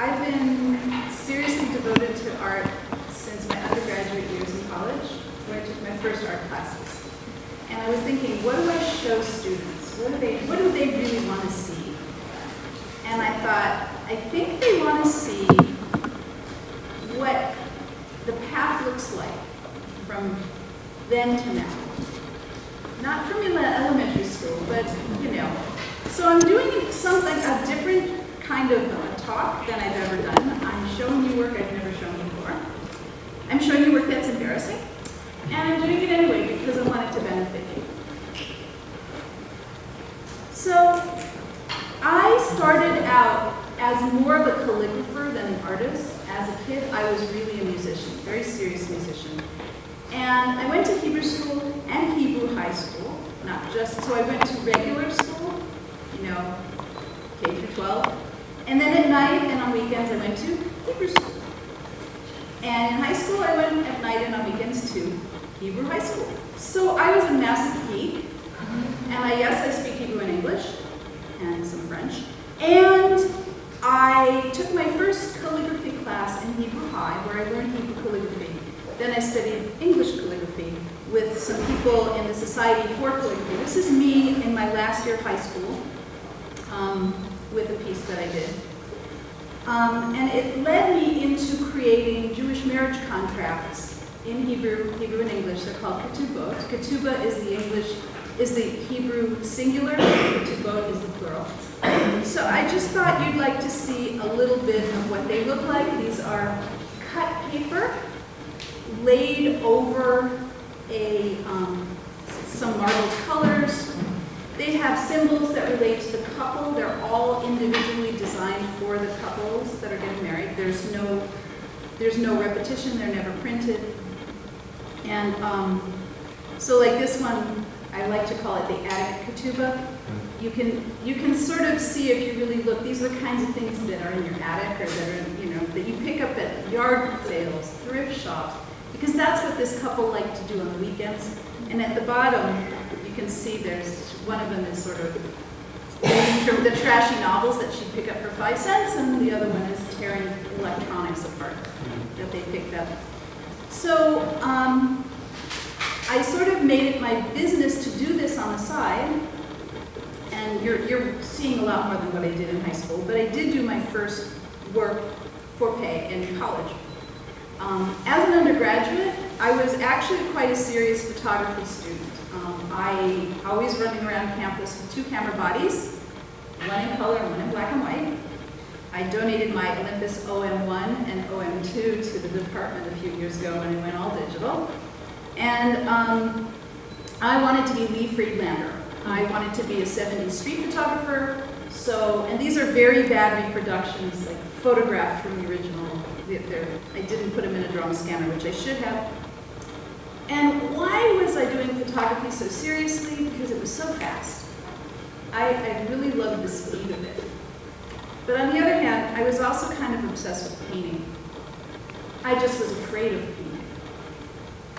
I've been seriously devoted to art since my undergraduate years in college, where I took my first art classes. And I was thinking, what do I show students? What do they really want to see? And I thought, I think they want to see what the path looks like from then to now. Not from elementary school, but you know. So I'm doing something, a different kind of talk than I've ever done. I'm showing you work I've never shown before. I'm showing you work that's embarrassing. And I'm doing it anyway because I want it to benefit you. So I started out as more of a calligrapher than an artist. As a kid, I was really a musician, very serious musician. And I went to Hebrew school and Hebrew high school, not just, so I went to regular school, you know, K through 12. And then at night and on weekends, I went to Hebrew school. And in high school, I went at night and on weekends to Hebrew high school. So I was a massive geek. And yes, I speak Hebrew and English and some French. And I took my first calligraphy class in Hebrew High, where I learned Hebrew calligraphy. Then I studied English calligraphy with some people in the Society for Calligraphy. This is me in my last year of high school with a piece that I did. And it led me into creating Jewish marriage contracts in Hebrew and English. They're called ketubot. Ketubah is the Hebrew singular, ketubot is the plural. So I just thought you'd like to see a little bit of what they look like. These are cut paper laid over some marbled colors. They have symbols that relate to the couple. They're all individually designed for the couples that are getting married. There's no repetition. They're never printed. And so like this one, I like to call it the attic ketubah. You can sort of see if you really look. These are the kinds of things that are in your attic or that are that you pick up at yard sales, thrift shops, because that's what this couple like to do on the weekends. And at the bottom, you can see there's one of them is sort of from the trashy novels that she'd pick up for 5 cents, and the other one is tearing electronics apart that they picked up. So I sort of made it my business to do this on the side. And you're seeing a lot more than what I did in high school, but I did do my first work for pay in college. As an undergraduate, I was actually quite a serious photography student. I always running around campus with 2 camera bodies, one in color and one in black and white. I donated my Olympus OM1 and OM2 to the department a few years ago when it went all digital. And I wanted to be Lee Friedlander. I wanted to be a 70s street photographer. And these are very bad reproductions, like photographed from the original. I didn't put them in a drone scanner, which I should have. And why was I doing photography so seriously? Because it was so fast. I really loved the speed of it. But on the other hand, I was also kind of obsessed with painting. I just was afraid of painting.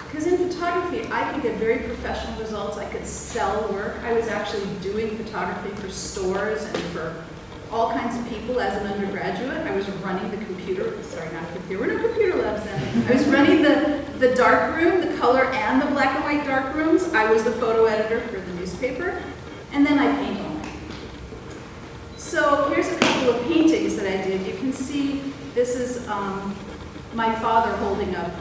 Because in photography, I could get very professional results. I could sell work. I was actually doing photography for stores and for all kinds of people as an undergraduate. I was running the computer, sorry, not a computer, we're no computer labs then. I was running the dark room, the color and the black and white dark rooms. I was the photo editor for the newspaper. And then I paint only. So here's a couple of paintings that I did. You can see this is my father holding up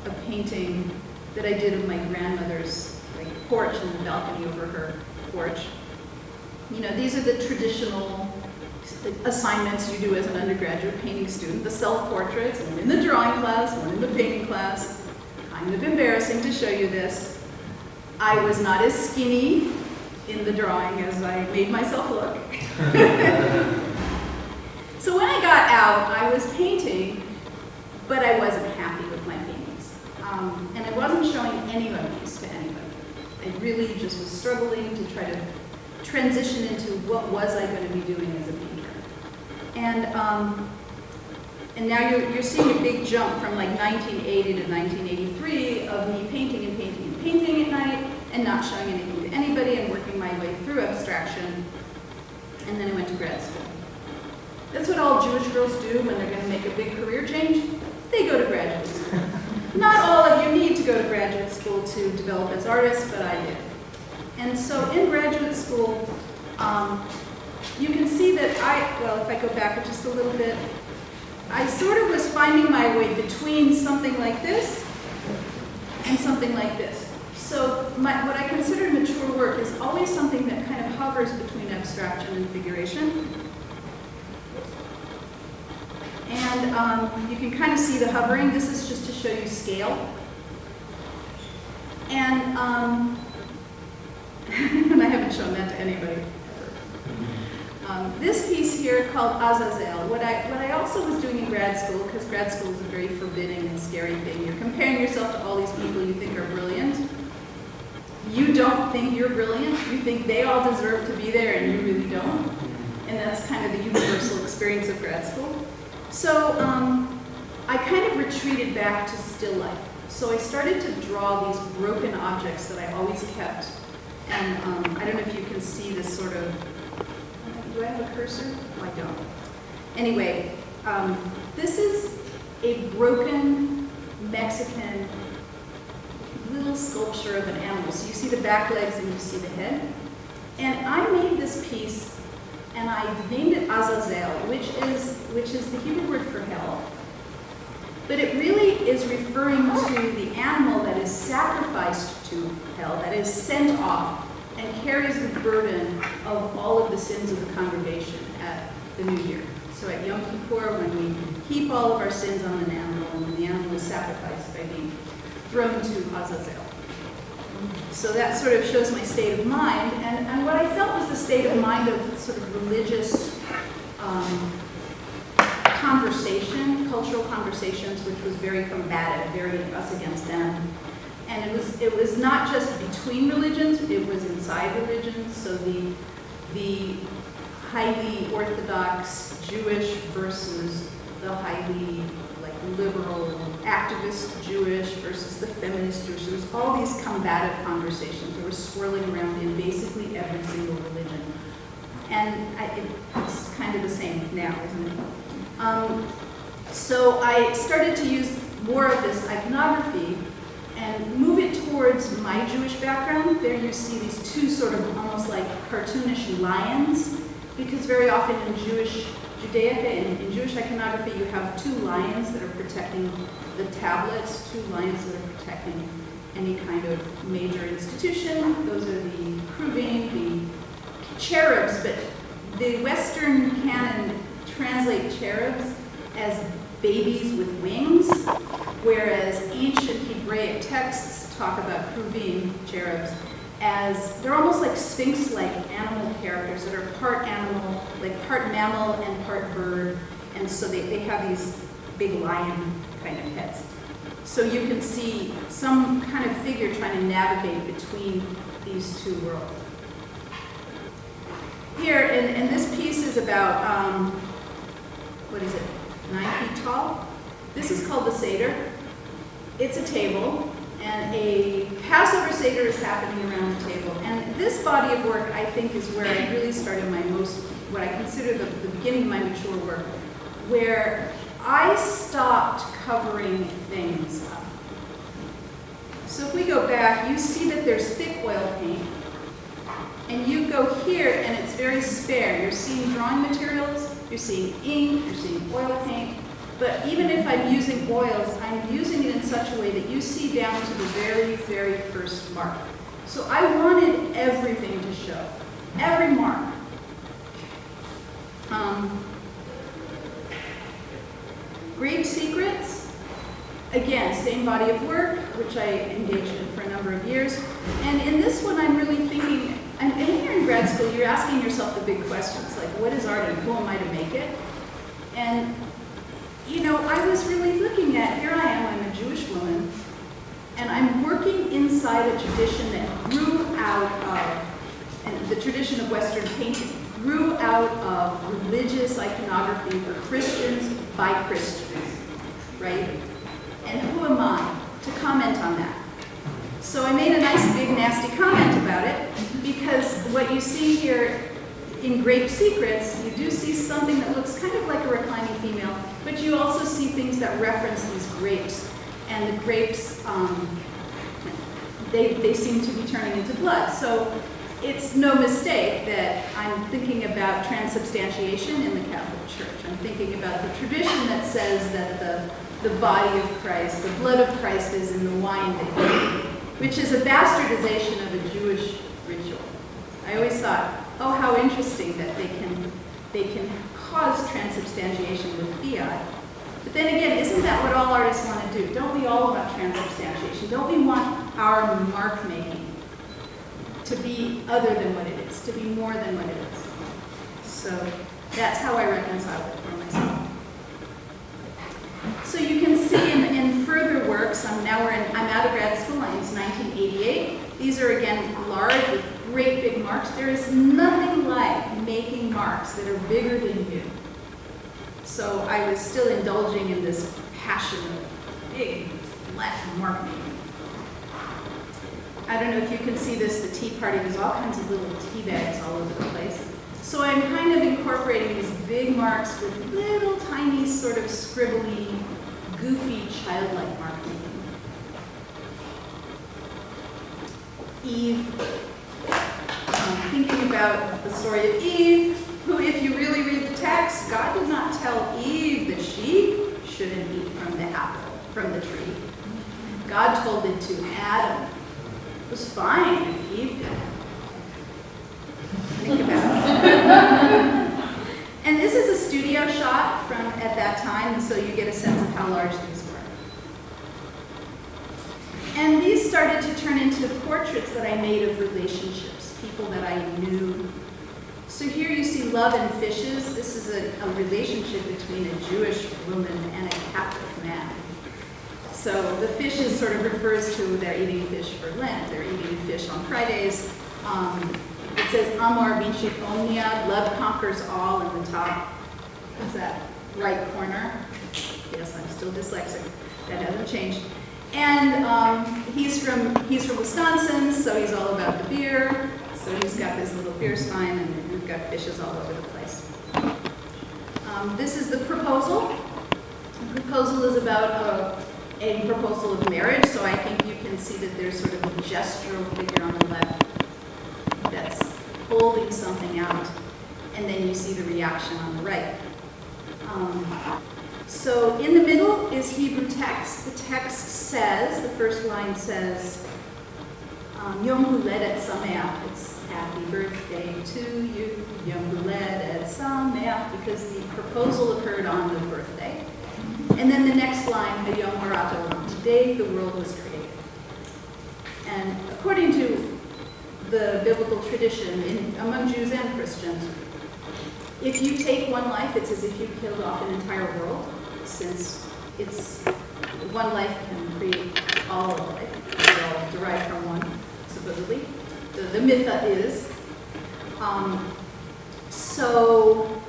a painting that I did of my grandmother's porch and the balcony over her porch. These are the traditional assignments you do as an undergraduate painting student, the self-portraits, one in the drawing class, one in the painting class. Kind of embarrassing to show you this. I was not as skinny in the drawing as I made myself look. So when I got out, I was painting, but I wasn't happy with my paintings. And I wasn't showing any of these to anybody. I really just was struggling to try to transition into what was I going to be doing as a painter. And now you're seeing a big jump from like 1980 to 1983 of me painting and painting and painting at night and not showing anything to anybody and working my way through abstraction. And then I went to grad school. That's what all Jewish girls do when they're going to make a big career change. They go to graduate school. Not all of you need to go to graduate school to develop as artists, but I did. And so in graduate school, you can see that if I go back just a little bit, I sort of was finding my way between something like this and something like this. So what I consider mature work is always something that kind of hovers between abstraction and figuration. And you can kind of see the hovering. This is just to show you scale. And, and I haven't shown that to anybody ever. This piece here called Azazel, what I also was doing in grad school, because grad school is a very forbidding and scary thing. You're comparing yourself to all these people you think are brilliant. You don't think you're brilliant. You think they all deserve to be there, and you really don't. And that's kind of the universal experience of grad school. So I kind of retreated back to still life. So I started to draw these broken objects that I always kept. And I don't know if you can see this sort of, do I have a cursor? Oh, I don't. Anyway, this is a broken Mexican little sculpture of an animal. So you see the back legs and you see the head. And I made this piece and I named it Azazel, which is the Hebrew word for hell. But it really is referring to the animal that is sacrificed to hell, that is sent off and carries the burden of all of the sins of the congregation at the New Year. So at Yom Kippur, when we heap all of our sins on an animal, and the animal is sacrificed by being thrown to Azazel. So that sort of shows my state of mind, and what I felt was the state of mind of sort of religious conversation, cultural conversations, which was very combative, very us against them. And it was not just between religions, it was inside religions. So the highly Orthodox Jewish versus the highly liberal activist Jewish versus the feminist Jewish. There was all these combative conversations that were swirling around in basically every single religion. And it's kind of the same now, isn't it? So I started to use more of this iconography and move it towards my Jewish background. There you see these two sort of almost like cartoonish lions, because very often in Judaica and in Jewish iconography you have two lions that are protecting the tablets, two lions that are protecting any kind of major institution. Those are the Kruvim, the cherubs, but the Western canon translate cherubs as babies with wings, whereas ancient Hebraic texts talk about Kruvim, cherubs, as they're almost like sphinx-like animal characters that are part animal, like part mammal and part bird, and so they have these big lion kind of heads. So you can see some kind of figure trying to navigate between these two worlds. Here, and this piece is about, 9 feet tall? This is called the Seder. It's a table, and a Passover Seder is happening around the table. And this body of work, I think, is where I really started what I consider the beginning of my mature work, where I stopped covering things up. So if we go back, you see that there's thick oil paint, and you go here, and it's very spare. You're seeing drawing materials, you're seeing ink, you're seeing oil paint, but even if I'm using oils, I'm using it in such a way that you see down to the very, very first mark. So I wanted everything to show, every mark. Great Secrets, again, same body of work, which I engaged in for a number of years. And in this one, I'm really thinking, and here in grad school, you're asking yourself the big questions, like what is art and who am I to make it? And, I was really looking at, here I am, I'm a Jewish woman, and I'm working inside a tradition that grew out of, and the tradition of Western painting, grew out of religious iconography for Christians by Christians, right? And who am I to comment on that? So I made a nice big nasty comment about it, because what you see here in Grape Secrets, you do see something that looks kind of like a reclining female, but you also see things that reference these grapes. And the grapes, they seem to be turning into blood. So it's no mistake that I'm thinking about transubstantiation in the Catholic Church. I'm thinking about the tradition that says that the body of Christ, the blood of Christ is in the wine that you drink, which is a bastardization of a Jewish ritual. I always thought, oh, how interesting that they can cause transubstantiation with fiat. But then again, isn't that what all artists want to do? Don't we all want transubstantiation? Don't we want our mark making to be other than what it is, to be more than what it is? So that's how I reconcile it for myself. So you can see in further works, I'm out of grad school, it's 1988. These are again large with great big marks. There is nothing like making marks that are bigger than you. So I was still indulging in this passion of big, flat mark making. I don't know if you can see this, the tea party, there's all kinds of little tea bags all over the place. So I'm kind of incorporating these big marks with little tiny sort of scribbly, goofy, childlike mark making. Eve, thinking about the story of Eve, who, if you really read the text, God did not tell Eve that she shouldn't eat from the apple, from the tree. God told it to Adam. It was fine if Eve did. Think about it. And this is a studio shot from at that time, so you get a sense of how large these were. And these started to turn into portraits that I made of relationships, people that I knew. So here you see love and fishes. This is a relationship between a Jewish woman and a Catholic man. So the fishes sort of refers to they're eating fish for Lent. They're eating fish on Fridays. It says Amor vincit omnia, love conquers all in the top. Is that right corner? Yes, I'm still dyslexic. That hasn't changed. And he's from Wisconsin, so he's all about the beer. So he's got this little beer stein, and we've got fishes all over the place. This is the proposal. The proposal is about a proposal of marriage, so I think you can see that there's sort of a gestural figure on the left that's holding something out, and then you see the reaction on the right. So in the middle is Hebrew text. The text says, the first line says, Yom Huledet Sameach. It's happy birthday to you, Yom Huledet Sameach, because the proposal occurred on the birthday. And then the next line, Hayom Harat Olam, today the world was created. And according to the biblical tradition among Jews and Christians, if you take one life, it's as if you killed off an entire world, since it's one life can create all of life. They all derive from one, supposedly. The mytha is. So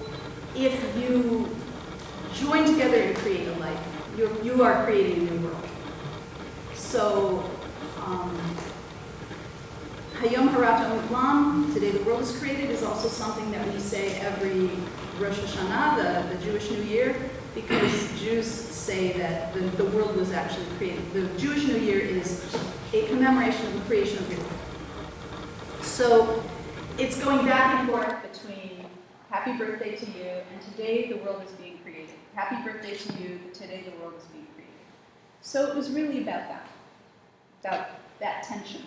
if you join together to create a life, you are creating a new world. So Hayom Harat Olam, today the world is created, is also something that we say every Rosh Hashanah, the Jewish New Year, because Jews say that the world was actually created. The Jewish New Year is a commemoration of the creation of the world. So it's going back and forth between happy birthday to you and today the world is being created. Happy birthday to you, today the world is being created. So it was really about that tension.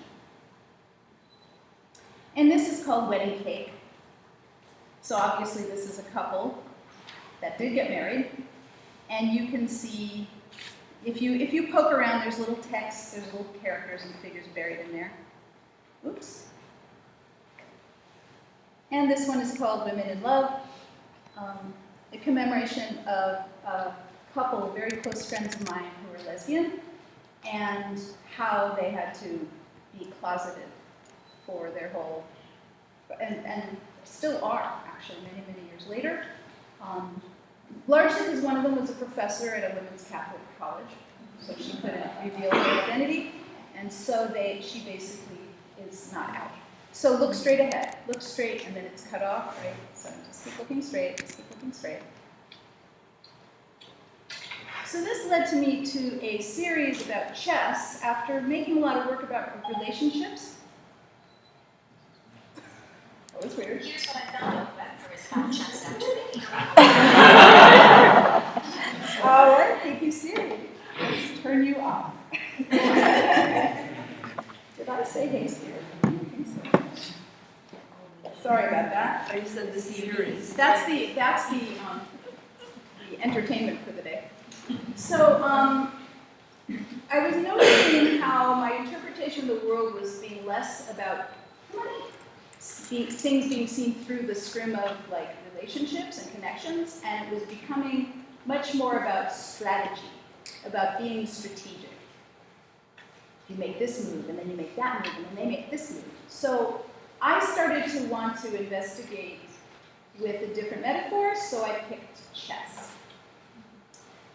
And this is called Wedding Cake. So obviously this is a couple that did get married. And you can see, if you poke around, there's little text, there's little characters and figures buried in there. Oops. And this one is called Women in Love, a commemoration of a couple of very close friends of mine who were lesbian, and how they had to be closeted for their whole, and still are, actually, many, many years later. Largely because one of them was a professor at a women's Catholic college, so she couldn't reveal her identity, and so she basically is not out. So look straight ahead, look straight, and then it's cut off, right? So just keep looking straight, just keep looking straight. So this led to me to a series about chess after making a lot of work about relationships. That was weird. Here's what I found on the web for his fat chest after making All right, thank you, Siri. Let's turn you off. Did I say hey, Siri? I don't think so. Sorry about that. I said the series. That's the entertainment for the day. So I was noticing how my interpretation of the world was being less about things being seen through the scrim of like relationships and connections, and it was becoming much more about strategy, about being strategic. You make this move, and then you make that move, and then they make this move. So I started to want to investigate with the different metaphors, so I picked chess.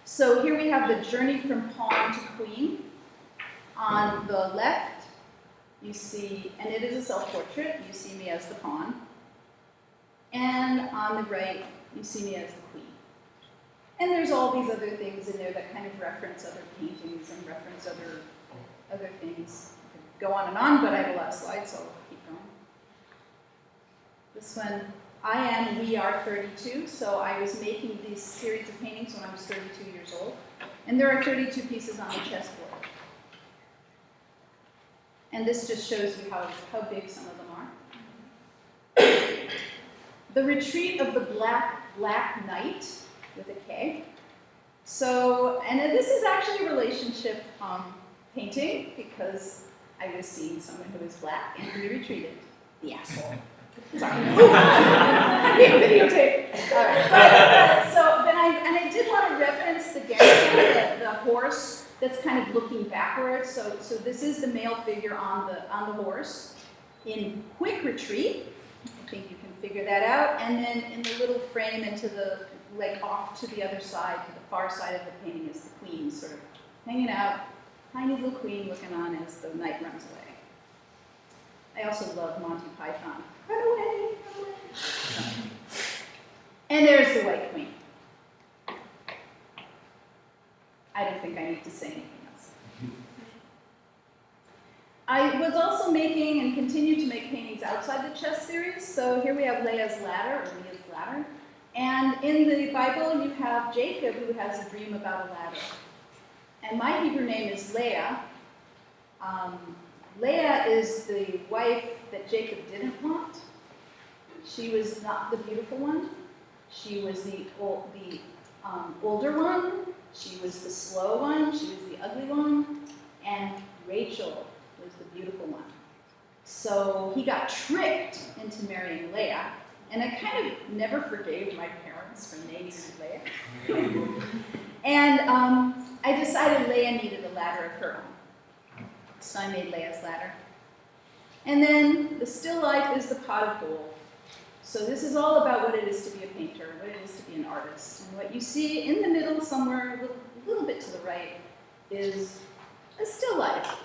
So here we have the journey from pawn to queen. On the left, you see, and it is a self-portrait, you see me as the pawn. And on the right, you see me as the queen. And there's all these other things in there that kind of reference other paintings and reference other things. I could go on and on, but I have a lot of slides, so I'll keep going. This one, we are 32, so I was making these series of paintings when I was 32 years old. And there are 32 pieces on the chessboard. And this just shows you how big some of them are. The Retreat of the Black Knight, with a K. So, and this is actually a relationship painting, because I was seeing someone who was black and we retreated. The asshole. Sorry. I'm being videotaped. All right. So then I did want to reference the Genshin, the horse that's kind of looking backwards. So this is the male figure on the horse in quick retreat. I think you can figure that out. And then in the little frame into the, like off to the other side, to the far side of the painting is the queen sort of hanging out, tiny little queen looking on as the knight runs away. I also love Monty Python. Run away, run away. And there's the White Queen. I don't think I need to say anything else. I was also making and continue to make paintings outside the chess series. So here we have Leah's Ladder, or Leah's Ladder. And in the Bible, you have Jacob, who has a dream about a ladder. And my Hebrew name is Leah. Leah is the wife that Jacob didn't want. She was not the beautiful one. She was the older one. She was the slow one. She was the ugly one. And Rachel was the beautiful one. So he got tricked into marrying Leah. And I kind of never forgave my parents for naming her Leah. And I decided Leah needed a ladder of her own. So I made Leah's Ladder. And then the still life is the pot of gold. So this is all about what it is to be a painter, what it is to be an artist. And what you see in the middle somewhere, a little bit to the right, is a still life.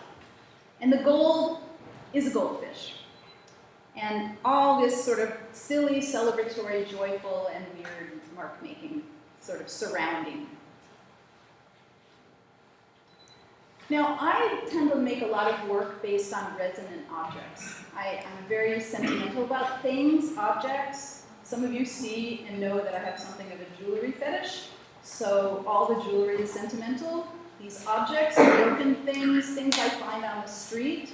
And the gold is a goldfish. And all this sort of silly, celebratory, joyful, and weird mark-making sort of surrounding. Now, I tend to make a lot of work based on resonant objects. I'm very sentimental about things, objects. Some of you see and know that I have something of a jewelry fetish. So all the jewelry is sentimental. These objects, broken things I find on the street,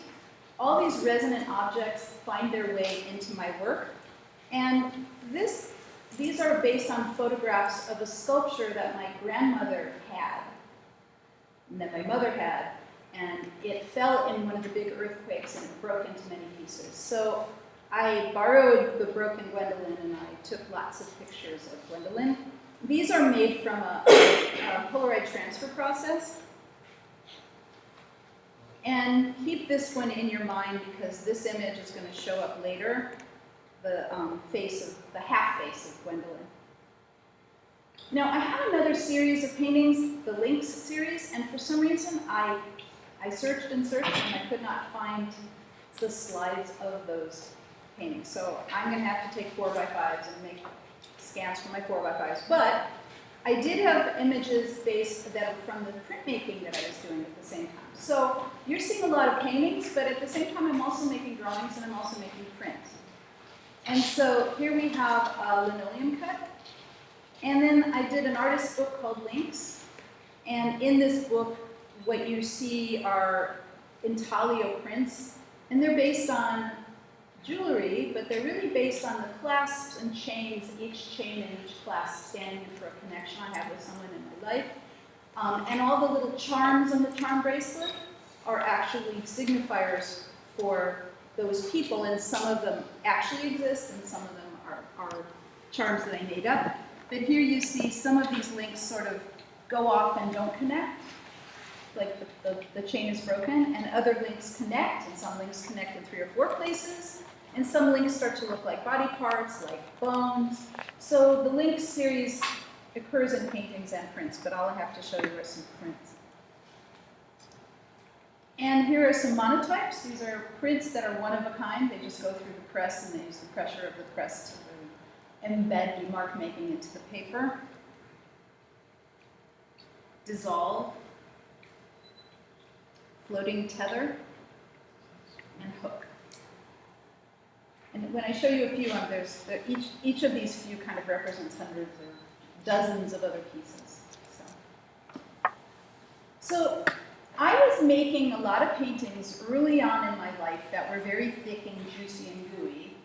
all these resonant objects find their way into my work. And these are based on photographs of a sculpture that my grandmother had, and that my mother had, and it fell in one of the big earthquakes and it broke into many pieces. So I borrowed the broken Gwendolyn and I took lots of pictures of Gwendolyn. These are made from a Polaroid transfer process. And keep this one in your mind because this image is going to show up later, the half face of Gwendolyn. Now, I have another series of paintings, the Lynx series, and for some reason I searched and searched and I could not find It's the slides of those paintings. So I'm going to have to take 4x5s and make scans for my 4x5s. But I did have images based that from the printmaking that I was doing at the same time. So you're seeing a lot of paintings, but at the same time I'm also making drawings and I'm also making prints. And so here we have a linoleum cut. And then I did an artist's book called Links. And in this book, what you see are intaglio prints. And they're based on jewelry, but they're really based on the clasps and chains, each chain and each clasp standing for a connection I have with someone in my life. And all the little charms on the charm bracelet are actually signifiers for those people, and some of them actually exist, and some of them are charms that I made up. But here you see some of these links sort of go off and don't connect, like the chain is broken, and other links connect, and some links connect in 3 or 4 places, and some links start to look like body parts, like bones. So the link series occurs in paintings and prints, but all I have to show you are some prints. And here are some monotypes. These are prints that are one of a kind. They just go through the press, and they use the pressure of the press to really embed the mark making into the paper. Dissolve, floating tether, and hook. And when I show you a few, each of these few kind of represents hundreds or dozens of other pieces. So I was making a lot of paintings early on in my life that were very thick and juicy and gooey,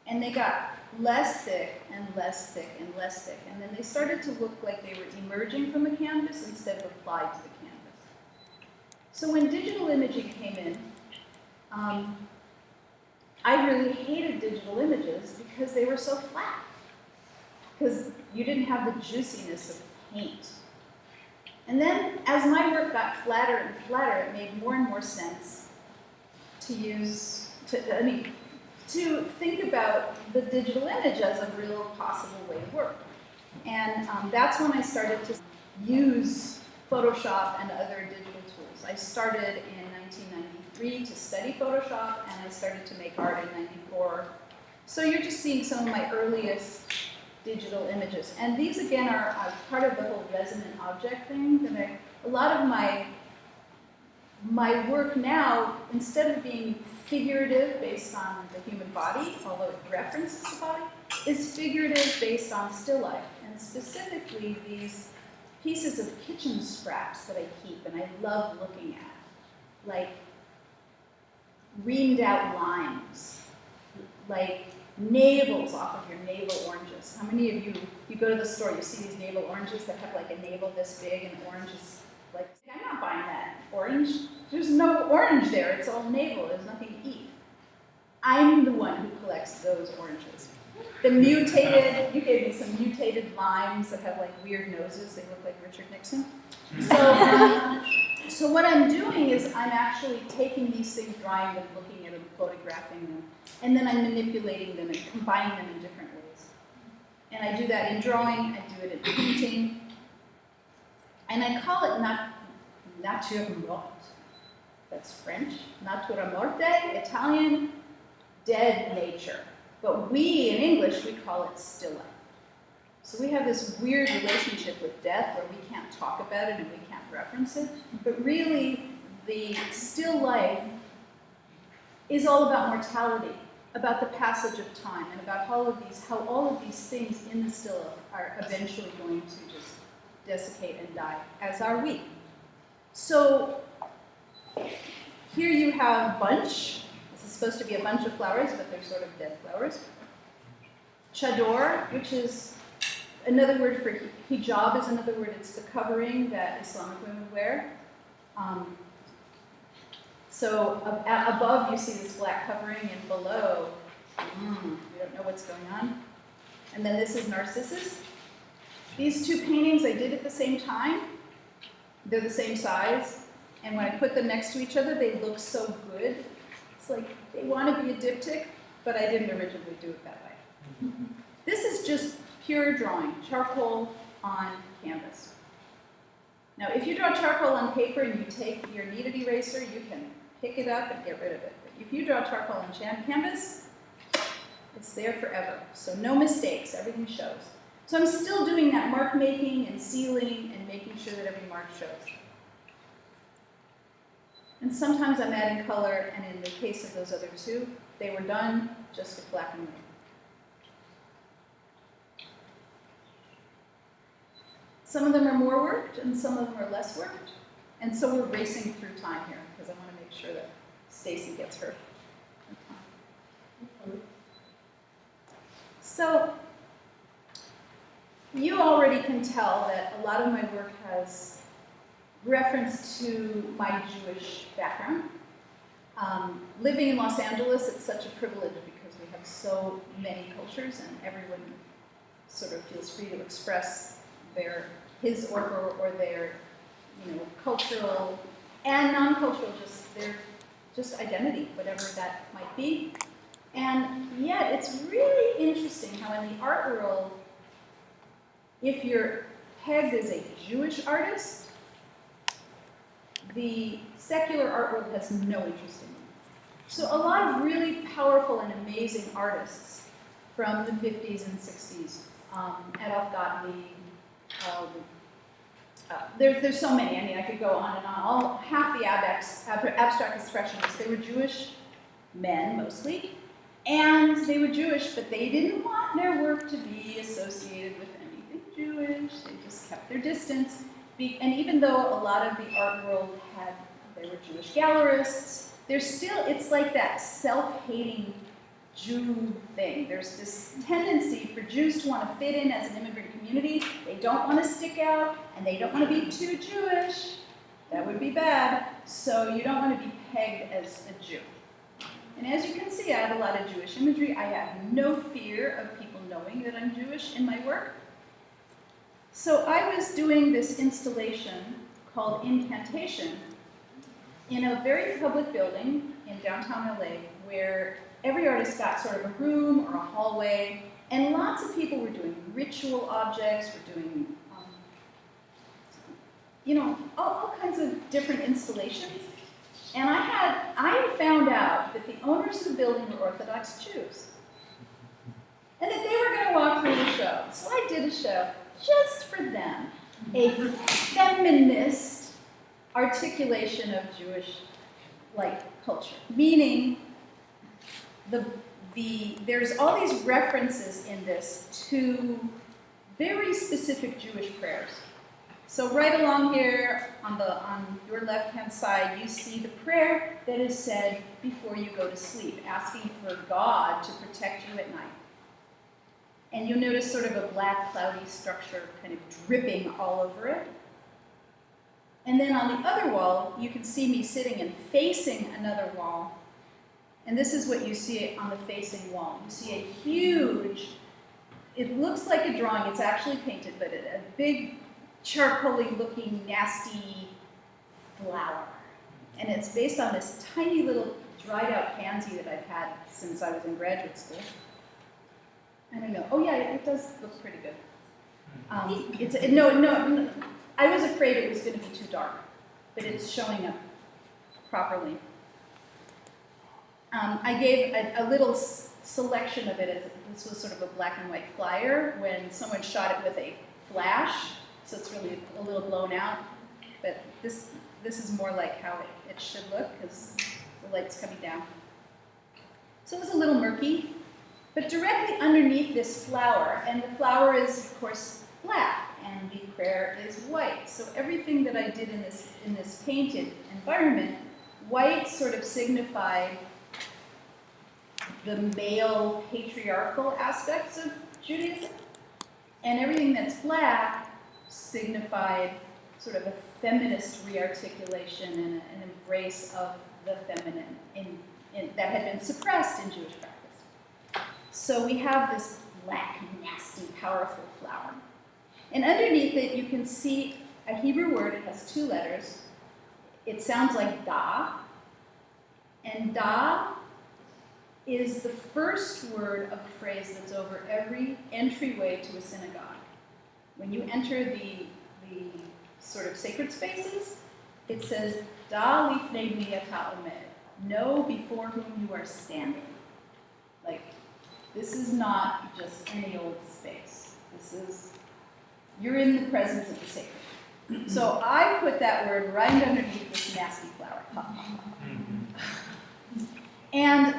and they got less thick and less thick and less thick, and then they started to look like they were emerging from the canvas instead of applied to the canvas. So when digital imaging came in, I really hated digital images because they were so flat, because you didn't have the juiciness of paint. And then, as my work got flatter and flatter, it made more and more sense to think about the digital image as a real possible way to work. And that's when I started to use Photoshop and other digital tools. I started in 1993 to study Photoshop, and I started to make art in 94. So you're just seeing some of my earliest digital images. And these, again, are part of the whole resonant object thing. That a lot of my work now, instead of being figurative based on the human body, although it references the body, is figurative based on still life. And specifically these pieces of kitchen scraps that I keep and I love looking at. Like reamed out limes, like navels off of your navel oranges. How many of you go to the store, you see these navel oranges that have like a navel this big and the orange is like, I'm not buying that orange. There's no orange there, it's all navel, there's nothing to eat. I'm the one who collects those oranges. The mutated, you gave me some mutated limes that have like weird noses, they look like Richard Nixon. So what I'm doing is I'm actually taking these things, drying them, looking at them, photographing them, and then I'm manipulating them and combining them in different ways. And I do that in drawing, I do it in painting, and I call it nature morte. That's French. Natura morte, Italian, dead nature. But we, in English, we call it still life. So we have this weird relationship with death where we can't talk about it and we can't reference it. But really, the still life is all about mortality, about the passage of time, and about how all of these things in the still life are eventually going to just desiccate and die, as are we. So here you have bunch. This is supposed to be a bunch of flowers, but they're sort of dead flowers. Chador, which is another word for hijab, is another word. It's the covering that Islamic women wear. So above you see this black covering, and below, you don't know what's going on. And then this is Narcissus. These two paintings I did at the same time. They're the same size. And when I put them next to each other, they look so good. It's like they want to be a diptych, but I didn't originally do it that way. This is just pure drawing, charcoal on canvas. Now, if you draw charcoal on paper and you take your kneaded eraser, you can pick it up and get rid of it. But if you draw charcoal on canvas, it's there forever. So no mistakes, everything shows. So I'm still doing that mark making and sealing and making sure that every mark shows. And sometimes I'm adding color, and in the case of those other two, they were done just with black and white. Some of them are more worked, and some of them are less worked. And so we're racing through time here, because I want to make sure that Stacy gets her time. So you already can tell that a lot of my work has reference to my Jewish background. Living in Los Angeles, it's such a privilege because we have so many cultures, and everyone sort of feels free to express his or their, cultural and non-cultural, just identity, whatever that might be. And yet, it's really interesting how in the art world, if you're pegged as a Jewish artist, the secular art world has no interest in you. So a lot of really powerful and amazing artists from the 50s and 60s, Adolf Gottlieb, there's so many. I mean, I could go on and on. Half the abstract expressionists, they were Jewish men mostly, and they were Jewish, but they didn't want their work to be associated with anything Jewish. They just kept their distance. And even though a lot of the art world they were Jewish gallerists, it's like that self-hating Jew thing. There's this tendency for Jews to want to fit in as an immigrant community. They don't want to stick out, and they don't want to be too Jewish. That would be bad. So you don't want to be pegged as a Jew. And as you can see, I have a lot of Jewish imagery. I have no fear of people knowing that I'm Jewish in my work. So I was doing this installation called Incantation in a very public building in downtown LA where every artist got sort of a room or a hallway, and lots of people were doing ritual objects, were doing, all kinds of different installations. And I found out that the owners of the building were Orthodox Jews, and that they were going to walk through the show. So I did a show just for them, a feminist articulation of Jewish culture, meaning there's all these references in this to very specific Jewish prayers. So right along here on your left-hand side, you see the prayer that is said before you go to sleep, asking for God to protect you at night. And you'll notice sort of a black, cloudy structure kind of dripping all over it. And then on the other wall, you can see me sitting and facing another wall. And this is what you see on the facing wall. You see a huge, it looks like a drawing, it's actually painted, but a big, charcoal-y looking, nasty flower. And it's based on this tiny little dried out pansy that I've had since I was in graduate school. I don't know. Oh yeah, it does look pretty good. No. I was afraid it was going to be too dark, but it's showing up properly. I gave a little selection of it. This was sort of a black and white flyer when someone shot it with a flash, so it's really a little blown out. But this is more like how it should look because the light's coming down. So it was a little murky. But directly underneath this flower, and the flower is, of course, black, and the prayer is white. So everything that I did in this painted environment, white sort of signified the male patriarchal aspects of Judaism, and everything that's black signified sort of a feminist rearticulation and an embrace of the feminine that had been suppressed in Jewish practice. So we have this black, nasty, powerful flower. And underneath it, you can see a Hebrew word. It has two letters. It sounds like da. And da is the first word of a phrase that's over every entryway to a synagogue. When you enter the sort of sacred spaces, it says, da lifnei mi ata omed. Know before whom you are standing. Like, this is not just any old space. You're in the presence of the sacred. So I put that word right underneath this nasty flower. And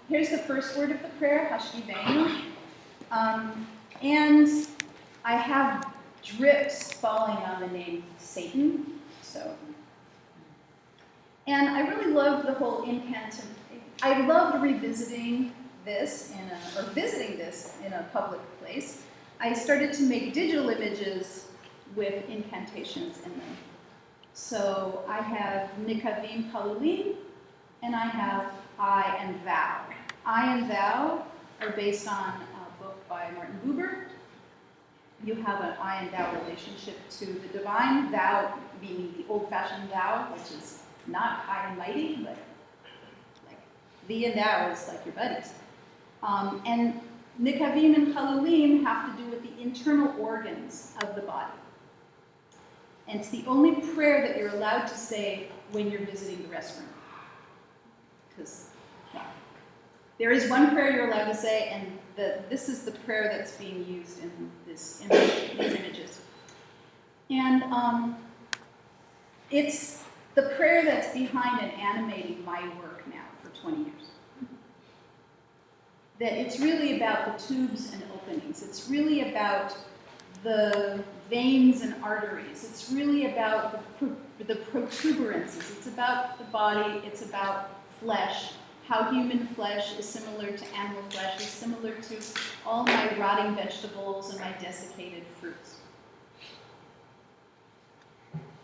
here's the first word of the prayer, Hashivenu. And I have drips falling on the name Satan. And I really loved the whole incantation. I loved revisiting this visiting this in a public place. I started to make digital images with incantations in them. So I have Nikavim Palulim, and I have I and Thou. I and Thou are based on a book by Martin Buber. You have an I and Thou relationship to the divine, Thou being the old-fashioned Thou, which is not high and mighty, but like thee and Thou is like your buddies. And Nikavim and Palulim have to do with the internal organs of the body. And it's the only prayer that you're allowed to say when you're visiting the restroom. Because there is one prayer you're allowed to say, and this is the prayer that's being used in these images. And it's the prayer that's behind and animating my work now for 20 years. That it's really about the tubes and openings. It's really about the veins and arteries. It's really about the protuberances. It's about the body. It's about flesh. How human flesh is similar to animal flesh is similar to all my rotting vegetables and my desiccated fruits.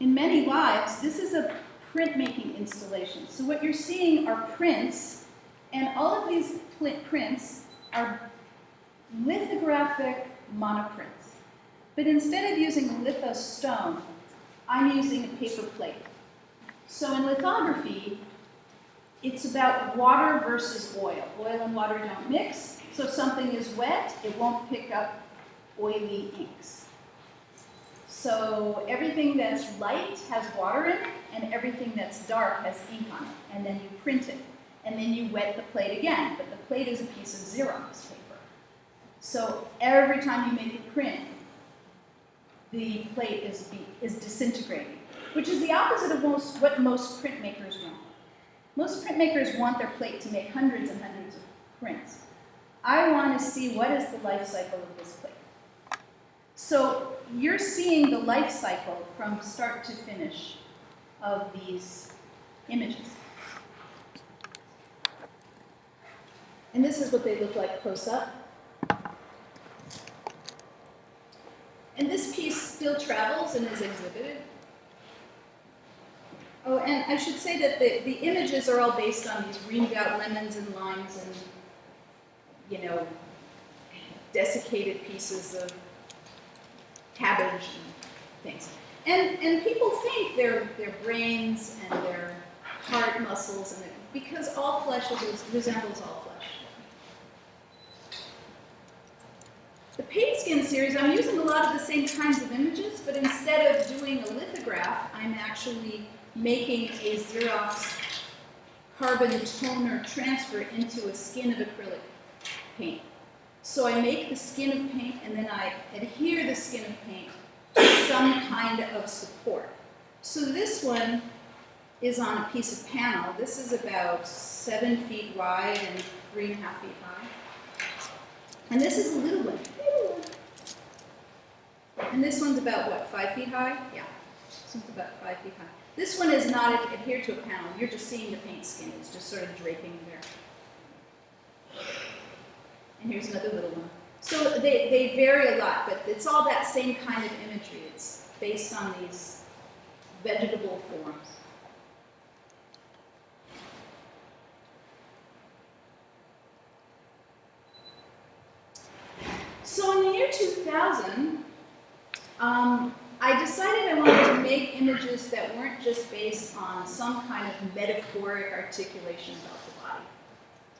In many lives, this is a printmaking installation. So what you're seeing are prints, and all of these prints are lithographic monoprints. But instead of using a lithostone, I'm using a paper plate. So in lithography, it's about water versus oil. Oil and water don't mix, so if something is wet, it won't pick up oily inks. So everything that's light has water in it, and everything that's dark has ink on it, and then you print it. And then you wet the plate again, but the plate is a piece of Xerox paper. So every time you make a print, the plate is disintegrating, which is the opposite of what most printmakers want. Most printmakers want their plate to make hundreds and hundreds of prints. I want to see what is the life cycle of this plate. So you're seeing the life cycle from start to finish of these images. And this is what they look like close up. And this piece still travels and is exhibited. Oh, and I should say that the images are all based on these reamed out lemons and limes and, desiccated pieces of cabbage and things. And people think their brains and their heart muscles, because all flesh resembles all flesh. The paint skin series, I'm using a lot of the same kinds of images, but instead of doing a lithograph, I'm actually making a Xerox carbon toner transfer into a skin of acrylic paint. So I make the skin of paint, and then I adhere the skin of paint to some kind of support. So this one is on a piece of panel. This is about 7 feet wide and 3.5 feet high. And this is a little one. And this one's about, what, 5 feet high? Yeah, this one's about 5 feet high. This one is not adhered to a panel. You're just seeing the paint skin. It's just sort of draping there. And here's another little one. So they vary a lot, but it's all that same kind of imagery. It's based on these vegetable forms. So in the year 2000, I decided I wanted to make images that weren't just based on some kind of metaphoric articulation about the body.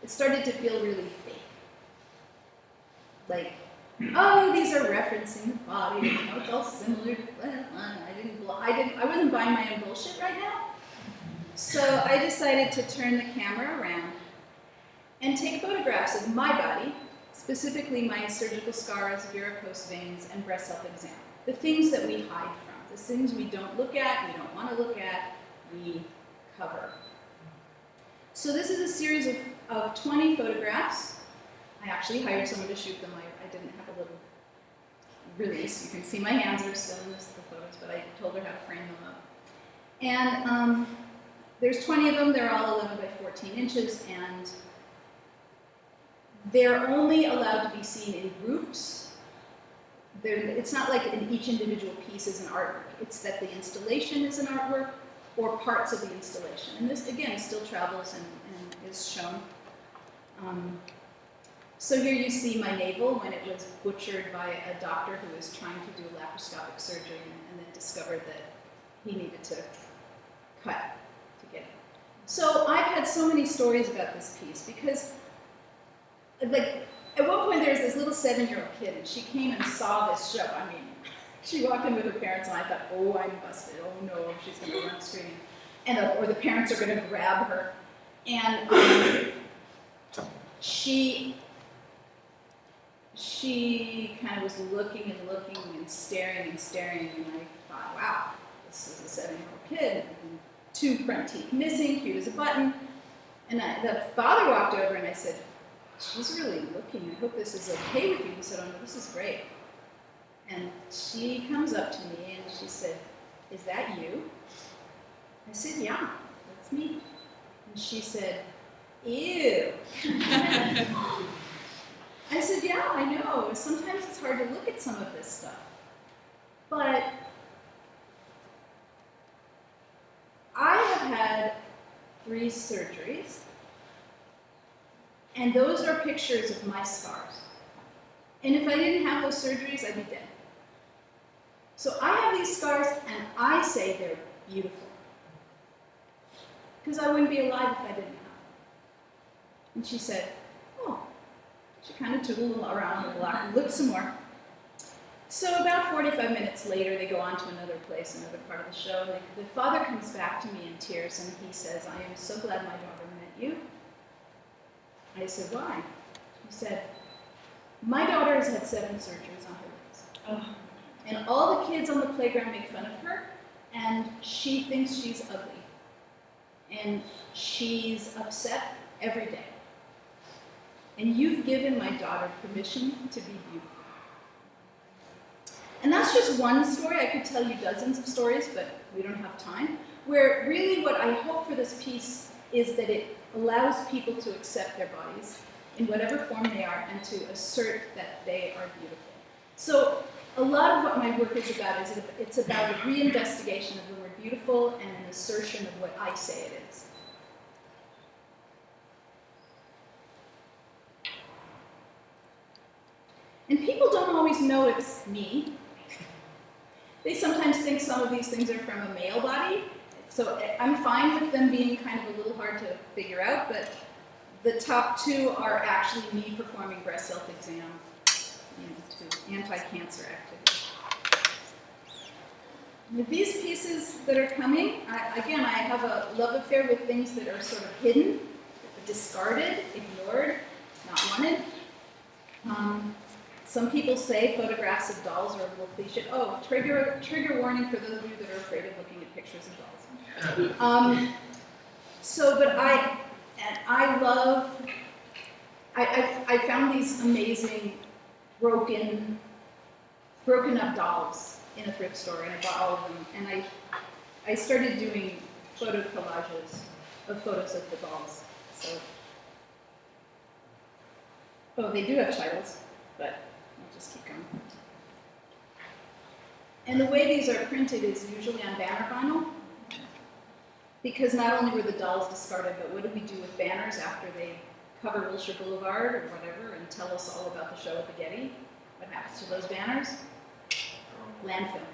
It started to feel really fake. Like, oh, these are referencing the body, it's all similar to, I wasn't buying my own bullshit right now. So I decided to turn the camera around and take photographs of my body, specifically my surgical scars, varicose veins, and breast self-exam. The things that we hide from, the things we don't look at, we don't want to look at, we cover. So this is a series of 20 photographs. I actually hired someone to shoot them. I didn't have a little release. You can see my hands are still in the photos, but I told her how to frame them up. And there's 20 of them. They're all 11 by 14 inches, and they're only allowed to be seen in groups. It's not like each individual piece is an artwork. It's that the installation is an artwork or parts of the installation. And this, again, still travels and is shown. So here you see my navel when it was butchered by a doctor who was trying to do laparoscopic surgery and then discovered that he needed to cut to get it. So I've had so many stories about this piece because, like, at one point there was this little 7-year-old kid and she came and saw this show. I mean, she walked in with her parents and I thought, oh, I'm busted. Oh no, she's going to run screaming. Or the parents are going to grab her. And she kind of was looking and looking and staring, and I thought, wow, this is a 7-year-old kid. 2 front teeth missing, cute as a button. And the father walked over and I said, she's really looking. I hope this is okay with you. He said, oh no, this is great. And she comes up to me and she said, is that you? I said, yeah, that's me. And she said, ew. I said, yeah, I know. Sometimes it's hard to look at some of this stuff. But I have had 3 surgeries, and those are pictures of my scars. And if I didn't have those surgeries, I'd be dead. So I have these scars, and I say they're beautiful. Because I wouldn't be alive if I didn't have them. And she said, oh. She kind of tootled around the block and looked some more. So about 45 minutes later, they go on to another place, another part of the show. The father comes back to me in tears, and he says, I am so glad my daughter met you. I said, why? He said, my daughter has had 7 surgeries on her legs. Oh. And all the kids on the playground make fun of her, and she thinks she's ugly. And she's upset every day. And you've given my daughter permission to be beautiful. And that's just one story. I could tell you dozens of stories, but we don't have time. Where really what I hope for this piece is that it allows people to accept their bodies in whatever form they are and to assert that they are beautiful. So a lot of what my work is about is it's about a reinvestigation of the word beautiful and an assertion of what I say it is. And people don't always know it's me. They sometimes think some of these things are from a male body. So I'm fine with them being kind of a little hard to figure out, but the top 2 are actually me performing breast self-exam, to anti-cancer activity. With these pieces that are coming, again, I have a love affair with things that are sort of hidden, discarded, ignored, not wanted. Some people say photographs of dolls are a little cliche. Oh, trigger warning for those of you that are afraid of looking at pictures of dolls. But I found these amazing broken up dolls in a thrift store, and I bought all of them. And I started doing photo collages of photos of the dolls. So, oh, they do have titles, but I'll just keep going. And the way these are printed is usually on banner vinyl, because not only were the dolls discarded, but what do we do with banners after they cover Wilshire Boulevard or whatever and tell us all about the show at the Getty? What happens to those banners? Landfill.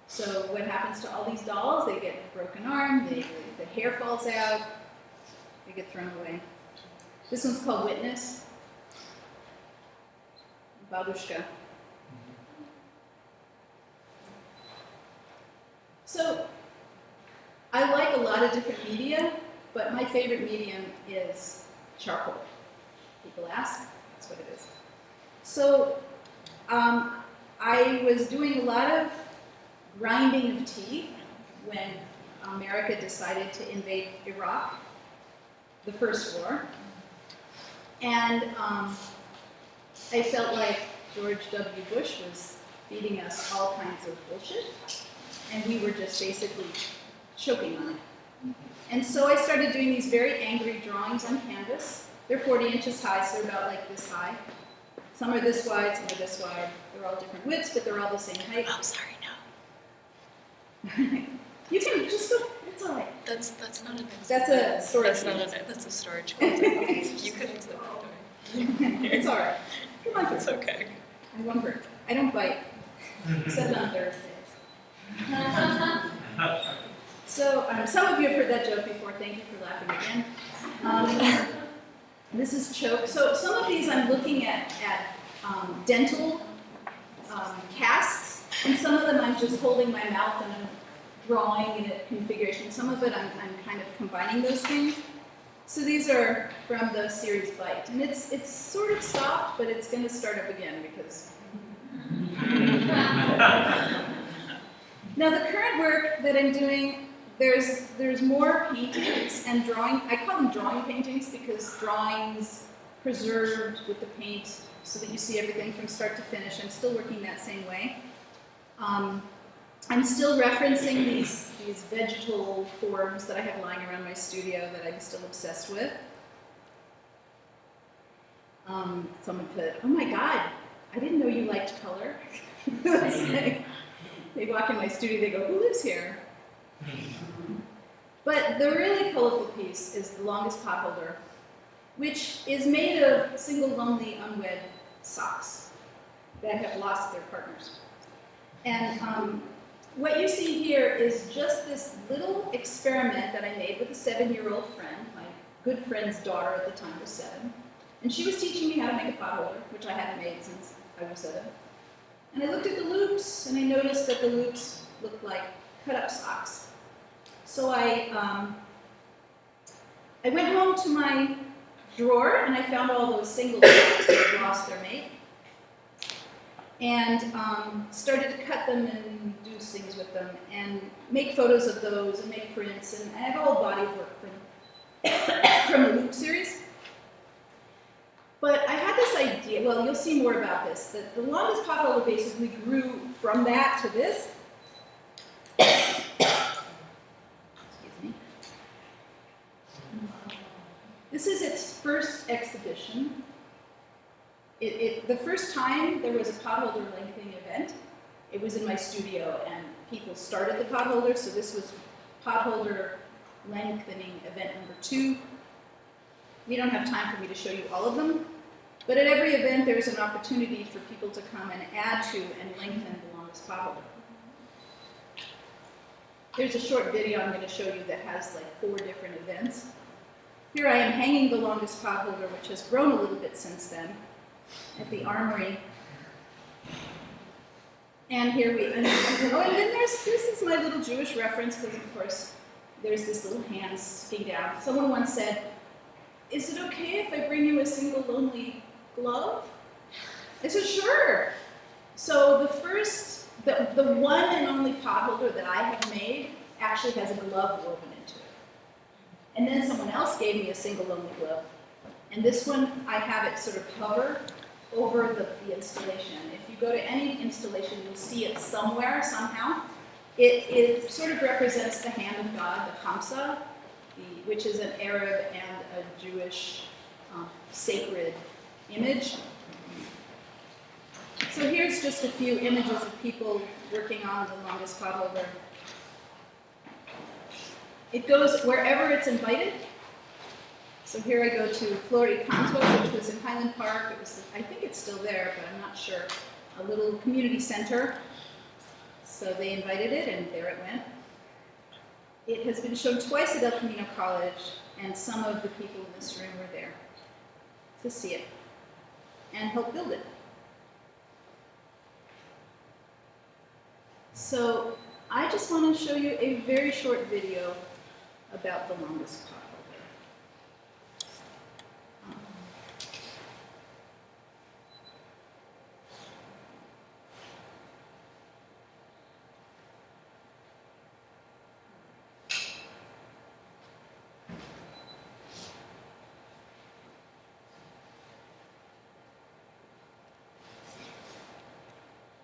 So what happens to all these dolls? They get a broken arm, the hair falls out, they get thrown away. This one's called Witness. Babushka. So I like a lot of different media, but my favorite medium is charcoal. People ask, that's what it is. So I was doing a lot of grinding of teeth when America decided to invade Iraq, the first war. And I felt like George W. Bush was feeding us all kinds of bullshit, and we were just basically choking on it. And so I started doing these very angry drawings on canvas. They're 40 inches high, so they're about like this high. Some are this wide, some are this wide. They're all different widths, but they're all the same height. I'm sorry, no. You can just go, it's all right. That's not an That's a storage That's not unit. that's a storage container. You could exit that door. It's all right. Come on, It's okay. I won't hurt. I don't bite, except on Thursdays. So some of you have heard that joke before. Thank you for laughing again. This is choke. So some of these I'm looking at dental casts, and some of them I'm just holding my mouth and I'm drawing in a configuration. Some of it I'm kind of combining those things. So these are from the series Bite, and it's sort of stopped, but it's going to start up again because. Now the current work that I'm doing, there's more paintings and drawing. I call them drawing paintings because drawings preserved with the paint so that you see everything from start to finish. I'm still working that same way. I'm still referencing these vegetal forms that I have lying around my studio that I'm still obsessed with. Someone put, oh my God, I didn't know you liked color. They walk in my studio, they go, who lives here? But the really colorful piece is the longest potholder, which is made of single, lonely, unwed socks that have lost their partners. And what you see here is just this little experiment that I made with a 7-year-old friend. My good friend's daughter at the time was 7. And she was teaching me how to make a potholder, which I hadn't made since I was 7. And I looked at the loops, and I noticed that the loops looked like cut-up socks. So I went home to my drawer, and I found all those single socks that had lost their mate, and started to cut them and do things with them, and make photos of those, and make prints, and I have a whole body of work from the Loop series. But I had this idea, well, you'll see more about this, that the longest potholder basically grew from that to this. Excuse me. This is its first exhibition. The first time there was a potholder lengthening event, it was in my studio, and people started the potholder, so this was potholder lengthening event number 2. We don't have time for me to show you all of them, but at every event there's an opportunity for people to come and add to and lengthen the longest potholder. There's a short video I'm going to show you that has like 4 different events. Here I am hanging the longest potholder, which has grown a little bit since then, at the Armory. And here we, and then this is my little Jewish reference, because of course there's this little hand sticking down. Someone once said, is it okay if I bring you a single lonely glove? I said, sure. So the one and only potholder that I have made actually has a glove woven into it. And then someone else gave me a single lonely glove. And this one, I have it sort of hover over the installation. If you go to any installation, you'll see it somewhere, somehow. It sort of represents the hand of God, the Khamsa, which is an Arab and a Jewish sacred image. So here's just a few images of people working on the longest potholder. It goes wherever it's invited. So here I go to Florida Canto, which was in Highland Park. It was, I think it's still there, but I'm not sure. A little community center. So they invited it, and there it went. It has been shown twice at El Camino College, and some of the people in this room were there to see it and help build it. So I just want to show you a very short video about the longest couple.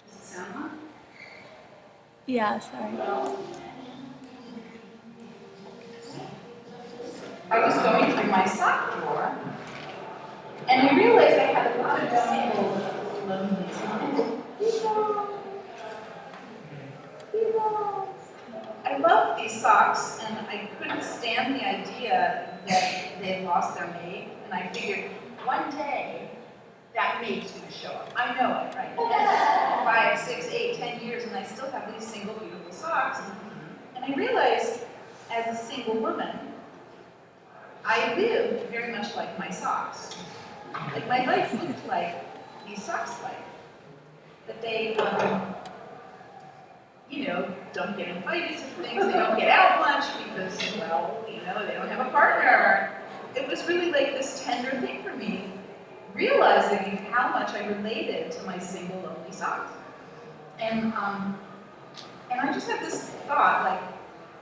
Does it sound on? Yeah, sorry. I was going through my sock drawer, and I realized I had a lot of single lonely socks. I love these socks, and I couldn't stand the idea that they lost their mate, and I figured one day that mate's going to show up. I know it, right? 5, 6, 8, 10 years, and I still have these single beautiful socks. And I realized, as a single woman, I lived very much like my socks. Like my life looked like these socks like. That they, don't get invited to things, they don't get out much because, well, they don't have a partner. It was really like this tender thing for me, realizing how much I related to my single lonely socks. And I just had this thought, like,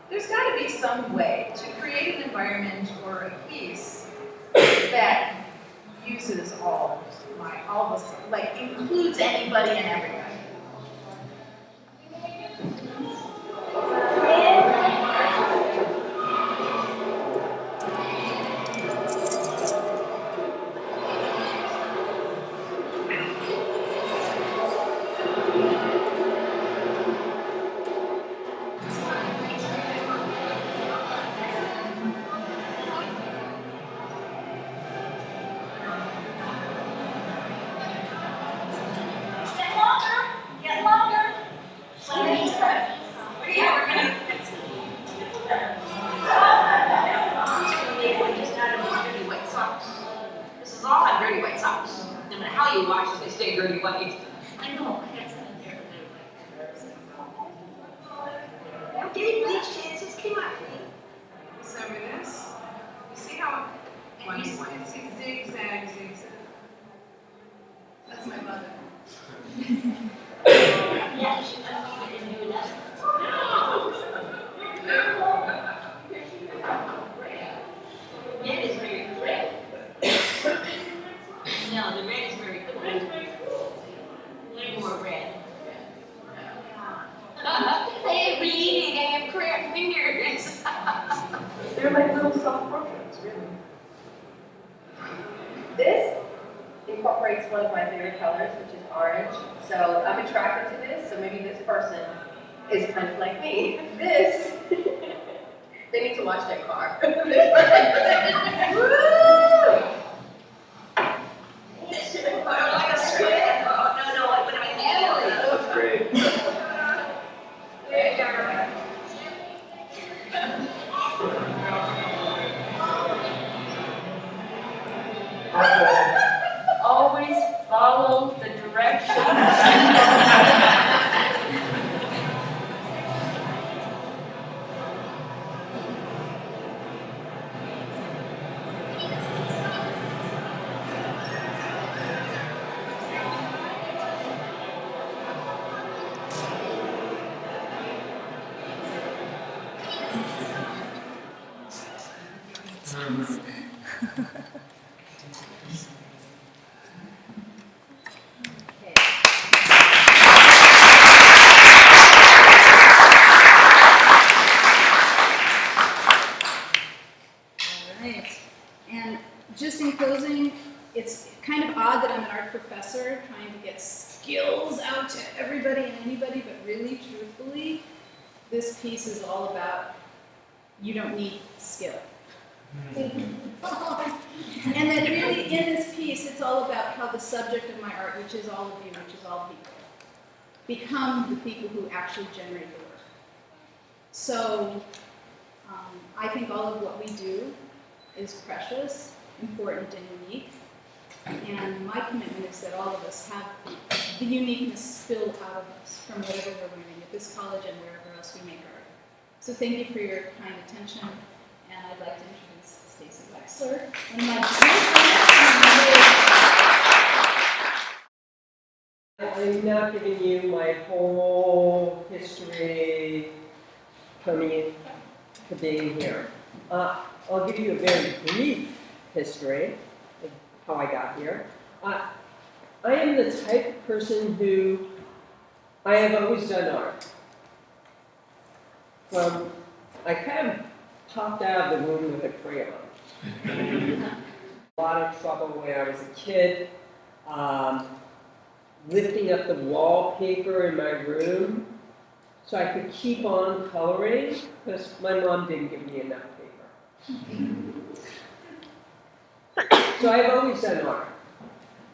there's got to be some way to create an environment or a piece that uses all this, like includes anybody and everybody. This is all on dirty white socks. No matter how you wash it, they stay dirty white. I know, I had some in there. I'm getting bleach chances, come on. So with this, you see how it's zigzag, zigzag. That's my mother. Yeah, you should unleave it and do that. Red is very red. No, the red is very cool. A little more red. I am bleeding, I have cracked fingers. They're like little soft portraits, really. This incorporates one of my favorite colors, which is orange. So I'm attracted to this, so maybe this person is kind of like me. This, they need to watch their car. Woo! Like a squid. Oh, no, what am I thinking? That's great. There you go. Always follow the directions. Right. And just in closing, it's kind of odd that I'm an art professor trying to get skills out to everybody and anybody, but really, truthfully, this piece is all about you don't need skill. And then really in this piece, it's all about how the subject of my art, which is all of you, which is all people, become the people who actually generate the work. So I think all of what we do is precious, important, and unique. And my commitment is that all of us have the uniqueness spill out of us from whatever we're learning at this college and wherever else we make art. So thank you for your kind attention, and I'd like to introduce Stacy Wexler, one of my I'm not giving you my whole history coming to being here. I'll give you a very brief history of how I got here. I am the type of person who I have always done art. I kind of popped out of the womb with a crayon. A lot of trouble when I was a kid. Lifting up the wallpaper in my room so I could keep on coloring because my mom didn't give me enough paper. So I've always done art.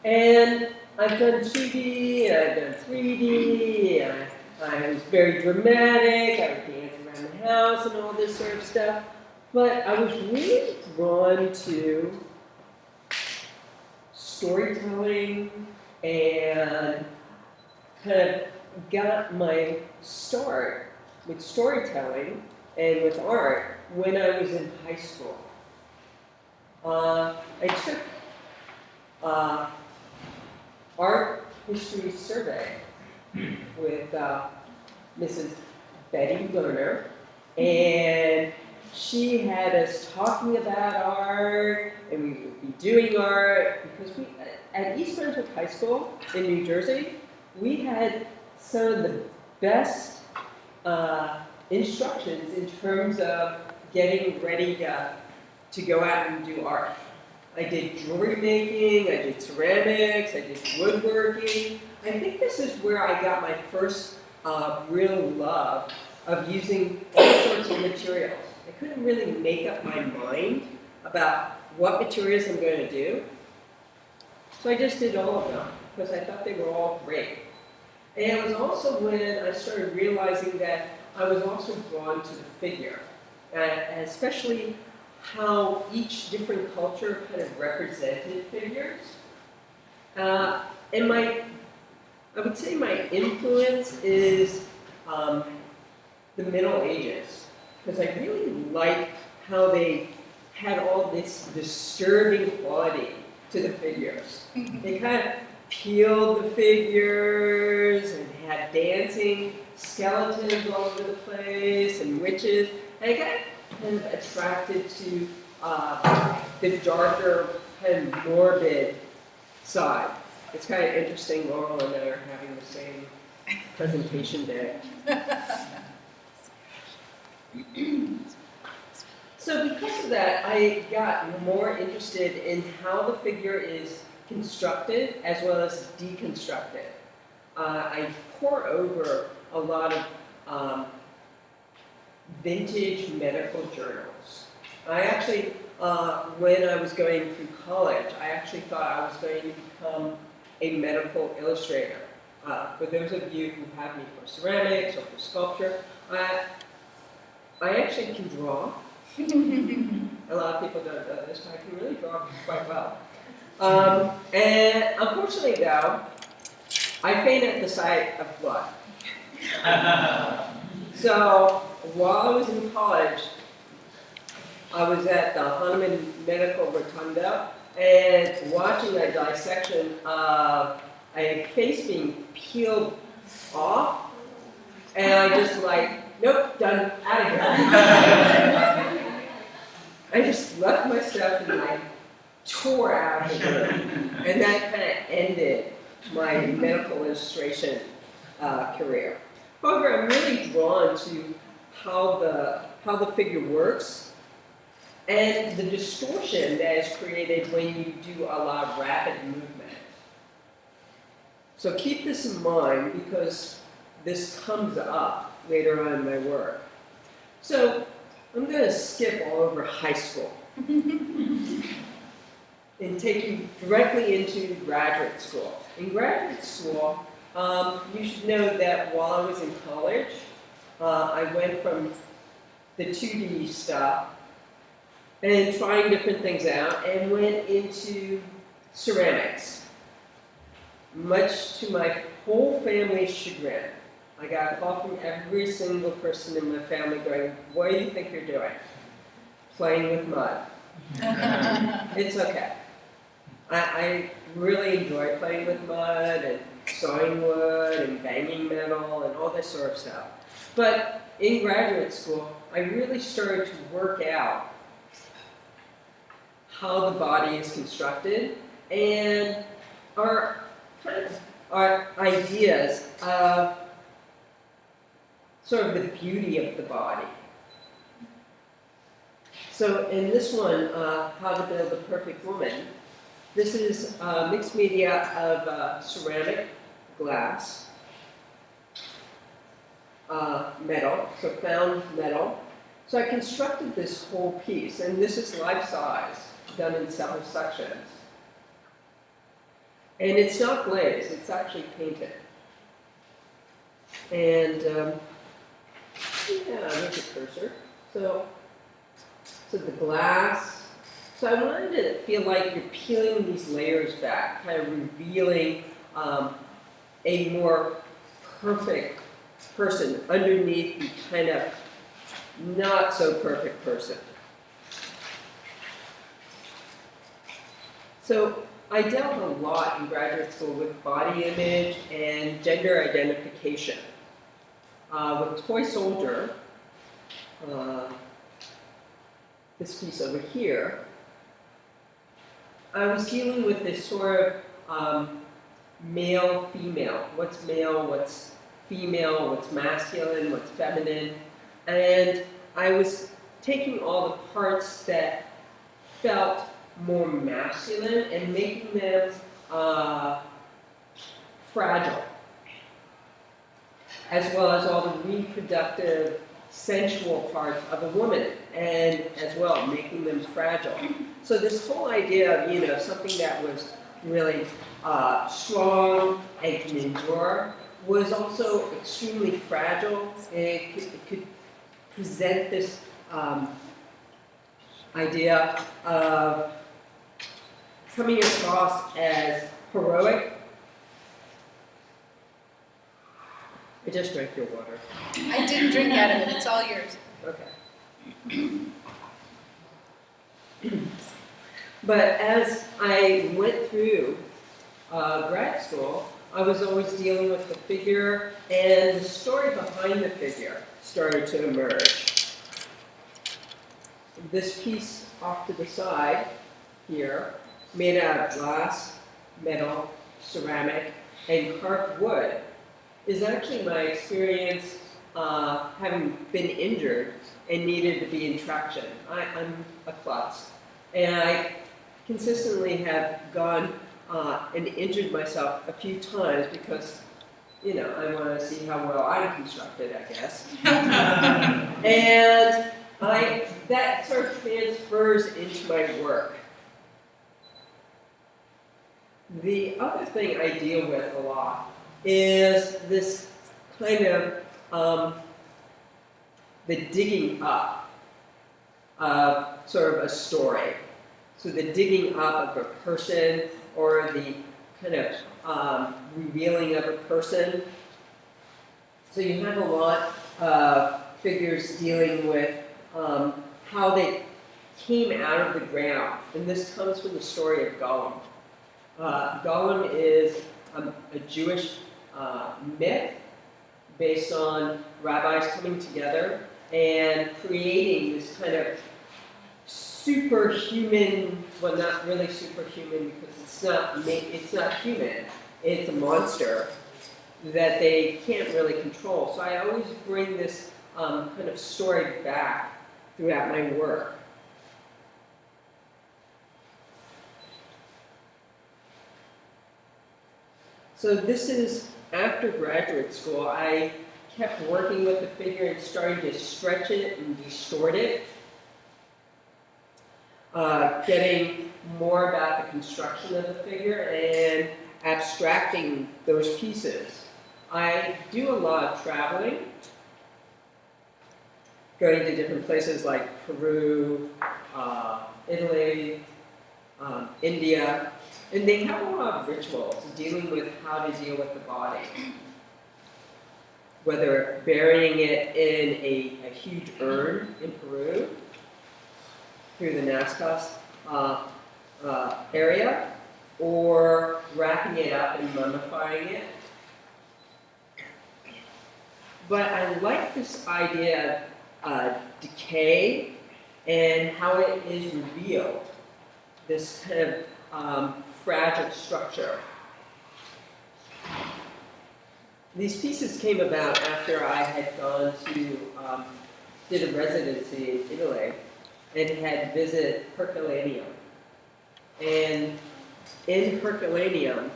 And I've done 2D, and I've done 3D, and I was very dramatic, I would dance around the house and all this sort of stuff. But I was really drawn to storytelling, and kind of got my start with storytelling and with art when I was in high school. I took art history survey with Mrs. Betty Lerner, and she had us talking about art, and we would be doing art, because at East Brunswick High School in New Jersey, we had some of the best instructions in terms of getting ready to go out and do art. I did jewelry making, I did ceramics, I did woodworking. I think this is where I got my first real love of using all sorts of materials. I couldn't really make up my mind about what materials I'm going to do. So I just did all of them because I thought they were all great. And it was also when I started realizing that I was also drawn to the figure, and especially how each different culture kind of represented figures. And I would say my influence is the Middle Ages, because I really like how they had all this disturbing quality to the figures. They kind of peeled the figures and had dancing skeletons all over the place and witches. And I got kind of attracted to the darker, kind of morbid side. It's kind of interesting, Laurel and I are having the same presentation day. So because of that, I got more interested in how the figure is constructed as well as deconstructed. I pore over a lot of vintage medical journals. I actually, when I was going through college, I actually thought I was going to become a medical illustrator. For those of you who have me for ceramics or for sculpture, I actually can draw. A lot of people don't know this, but I can really draw quite well. And unfortunately, though, I faint at the sight of blood. So while I was in college, I was at the Hahnemann Medical Rotunda and watching a dissection of a face being peeled off, and I just like, nope, done, out of here. I just left my stuff and I tore out of the room, and that kind of ended my medical illustration career. However, I'm really drawn to how the figure works and the distortion that is created when you do a lot of rapid movement. So keep this in mind because this comes up later on in my work. So I'm going to skip all over high school and take you directly into graduate school. In graduate school, you should know that while I was in college, I went from the 2D stuff and trying different things out and went into ceramics. Much to my whole family's chagrin, I got a call from every single person in my family going, "What do you think you're doing? Playing with mud." It's okay. I really enjoy playing with mud and sawing wood and banging metal and all this sort of stuff. But in graduate school, I really started to work out how the body is constructed and our ideas of sort of the beauty of the body. So in this one, How to Build a Perfect Woman, this is a mixed media of ceramic, glass, metal, so found metal. So I constructed this whole piece, and this is life size, done in several sections. And it's not glazed, it's actually painted. And yeah, here's a cursor. So the glass. So I wanted to feel like you're peeling these layers back, kind of revealing a more perfect person underneath the kind of not so perfect person. So I dealt a lot in graduate school with body image and gender identification. With Toy Soldier, this piece over here, I was dealing with this sort of male-female. What's male, what's female, what's masculine, what's feminine. And I was taking all the parts that felt more masculine and making them fragile, as well as all the reproductive, sensual parts of a woman, and as well making them fragile. So this whole idea of something that was really strong and can endure was also extremely fragile. It could present this idea of coming across as heroic. I just drank your water. I didn't drink out of it, it's all yours. Okay. But as I went through grad school, I was always dealing with the figure, and the story behind the figure started to emerge. This piece off to the side here, made out of glass, metal, ceramic, and carved wood, is actually my experience having been injured and needed to be in traction. I'm a klutz, and I consistently have gone and injured myself a few times because, I want to see how well I'm constructed, I guess. And that sort of transfers into my work. The other thing I deal with a lot is this kind of the digging up of sort of a story. So the digging up of a person, or the kind of revealing of a person. So you have a lot of figures dealing with how they came out of the ground. And this comes from the story of Gollum. Gollum is a Jewish myth based on rabbis coming together and creating this kind of superhuman, well, not really superhuman because it's not human, it's a monster that they can't really control. So I always bring this kind of story back throughout my work. So this is after graduate school. I kept working with the figure and starting to stretch it and distort it, getting more about the construction of the figure and abstracting those pieces. I do a lot of traveling, going to different places like Peru, Italy, India, And they have a lot of rituals dealing with how to deal with the body. Whether burying it in a huge urn in Peru, through the Nazca area, or wrapping it up and mummifying it. But I like this idea of decay and how it is revealed, this kind of fragile structure. These pieces came about after I had gone to, did a residency in Italy and had visited Herculaneum. And in Herculaneum,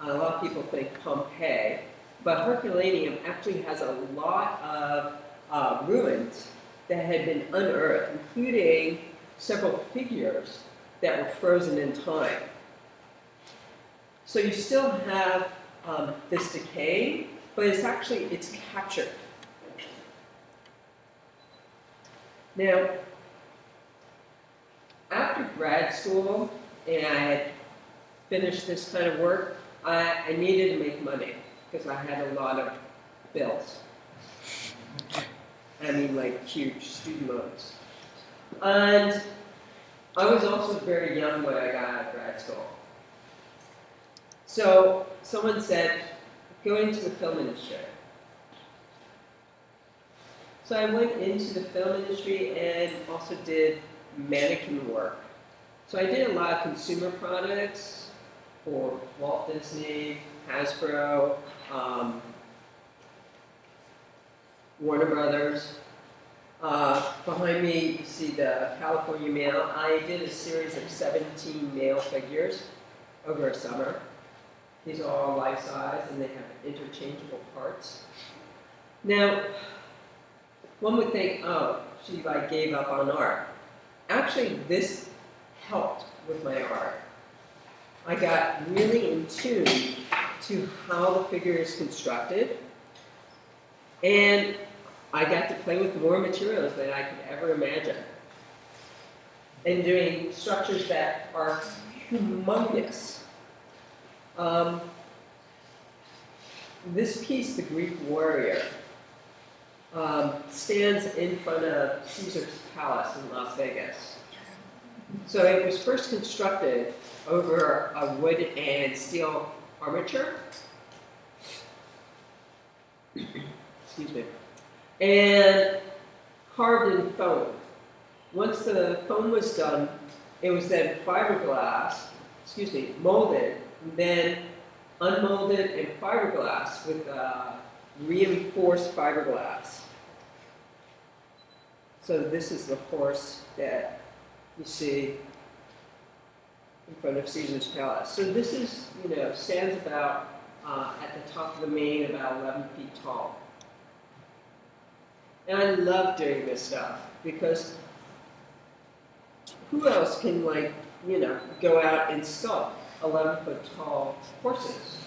a lot of people think Pompeii, but Herculaneum actually has a lot of ruins that had been unearthed, including several figures that were frozen in time. So you still have this decay, but it's captured. Now, after grad school, and I had finished this kind of work, I needed to make money because I had a lot of bills. I mean, like huge student loans. And I was also very young when I got out of grad school. So someone said, go into the film industry. So I went into the film industry and also did mannequin work. So I did a lot of consumer products for Walt Disney, Hasbro, Warner Brothers. Behind me, you see the California Mail. I did a series of 17 male figures over a summer. These are all life-size, and they have interchangeable parts. Now, one would think, oh, she like gave up on art. Actually, this helped with my art. I got really in tune to how the figure is constructed, and I got to play with more materials than I could ever imagine, and doing structures that are humongous. This piece, the Greek warrior, stands in front of Caesar's Palace in Las Vegas. So it was first constructed over a wood and steel armature. Excuse me. And carved in foam. Once the foam was done, it was then molded, and then unmolded and fiberglass with reinforced fiberglass. So this is the horse that you see in front of Caesar's Palace. So this is, stands about at the top of the main, about 11 feet tall. And I love doing this stuff because who else can go out and sculpt 11-foot tall horses,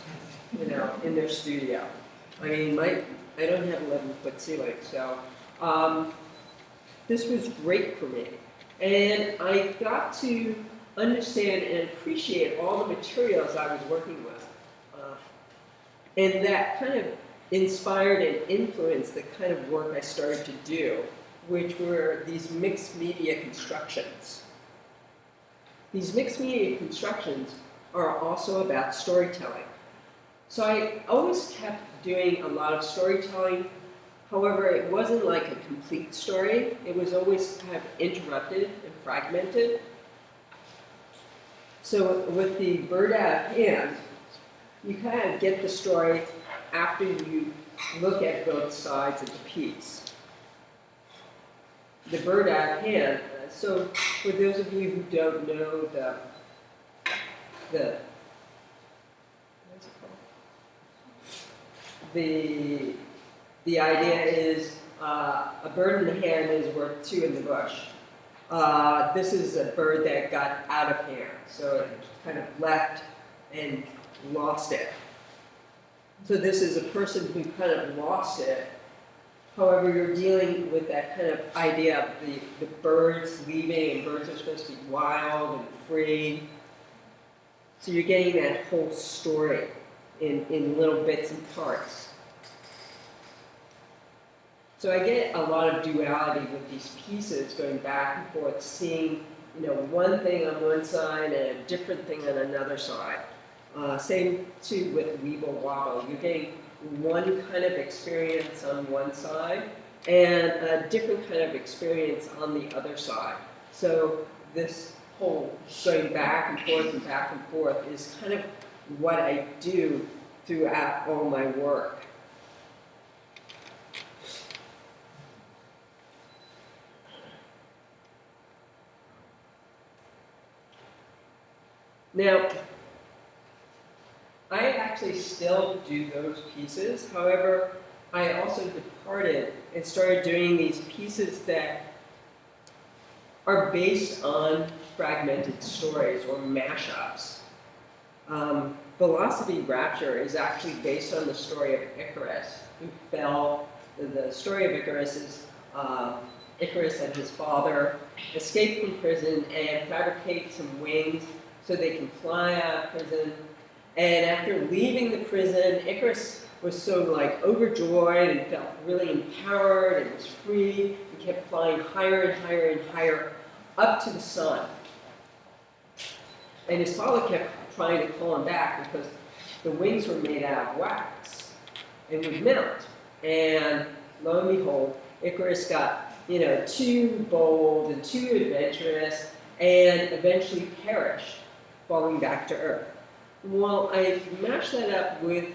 in their studio? I mean, I don't have 11-foot ceiling, so this was great for me. And I got to understand and appreciate all the materials I was working with. And that kind of inspired and influenced the kind of work I started to do, which were these mixed media constructions. These mixed media constructions are also about storytelling. So I always kept doing a lot of storytelling. However, it wasn't like a complete story. It was always kind of interrupted and fragmented. So with the bird out of hand, you kind of get the story after you look at both sides of the piece. The bird out of hand. So for those of you who don't know the idea is a bird in the hand is worth two in the bush. This is a bird that got out of hand, so it kind of left and lost it. So this is a person who kind of lost it. However, you're dealing with that kind of idea of the birds leaving, and birds are supposed to be wild and free. So you're getting that whole story in little bits and parts. So I get a lot of duality with these pieces going back and forth, seeing, you know, one thing on one side and a different thing on another side. Same too with Weeble Wobble. You're getting one kind of experience on one side and a different kind of experience on the other side. So this whole going back and forth is kind of what I do throughout all my work. Now, I actually still do those pieces. However, I also departed and started doing these pieces that are based on fragmented stories or mashups. Velocity Rapture is actually based on the story of Icarus, who fell. The story of Icarus is Icarus and his father escape from prison and fabricate some wings so they can fly out of prison. And after leaving the prison, Icarus was so like overjoyed and felt really empowered and was free and kept flying higher and higher and higher up to the sun. And his father kept trying to call him back because the wings were made out of wax and would melt. And lo and behold, Icarus got, you know, too bold and too adventurous and eventually perished, falling back to Earth. Well, I mashed that up with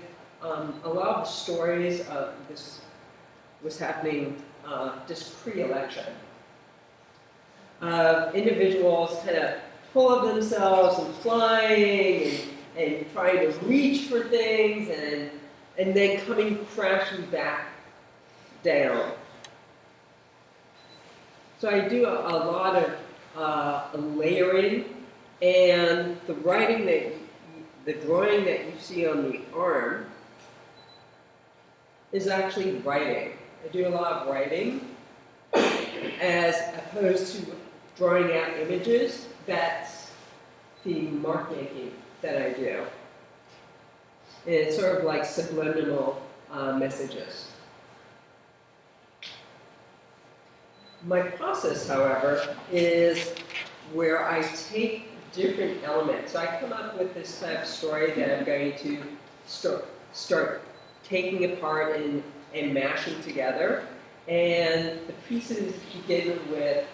a lot of the stories of this was happening just pre-election. Individuals kind of full of themselves and flying and trying to reach for things and then coming crashing back down. So I do a lot of layering, and the writing the drawing that you see on the arm is actually writing. I do a lot of writing as opposed to drawing out images. That's the mark making that I do. And it's sort of like subliminal messages. My process, however, is where I take different elements. So I come up with this type of story that I'm going to start taking apart and mashing together. And the pieces begin with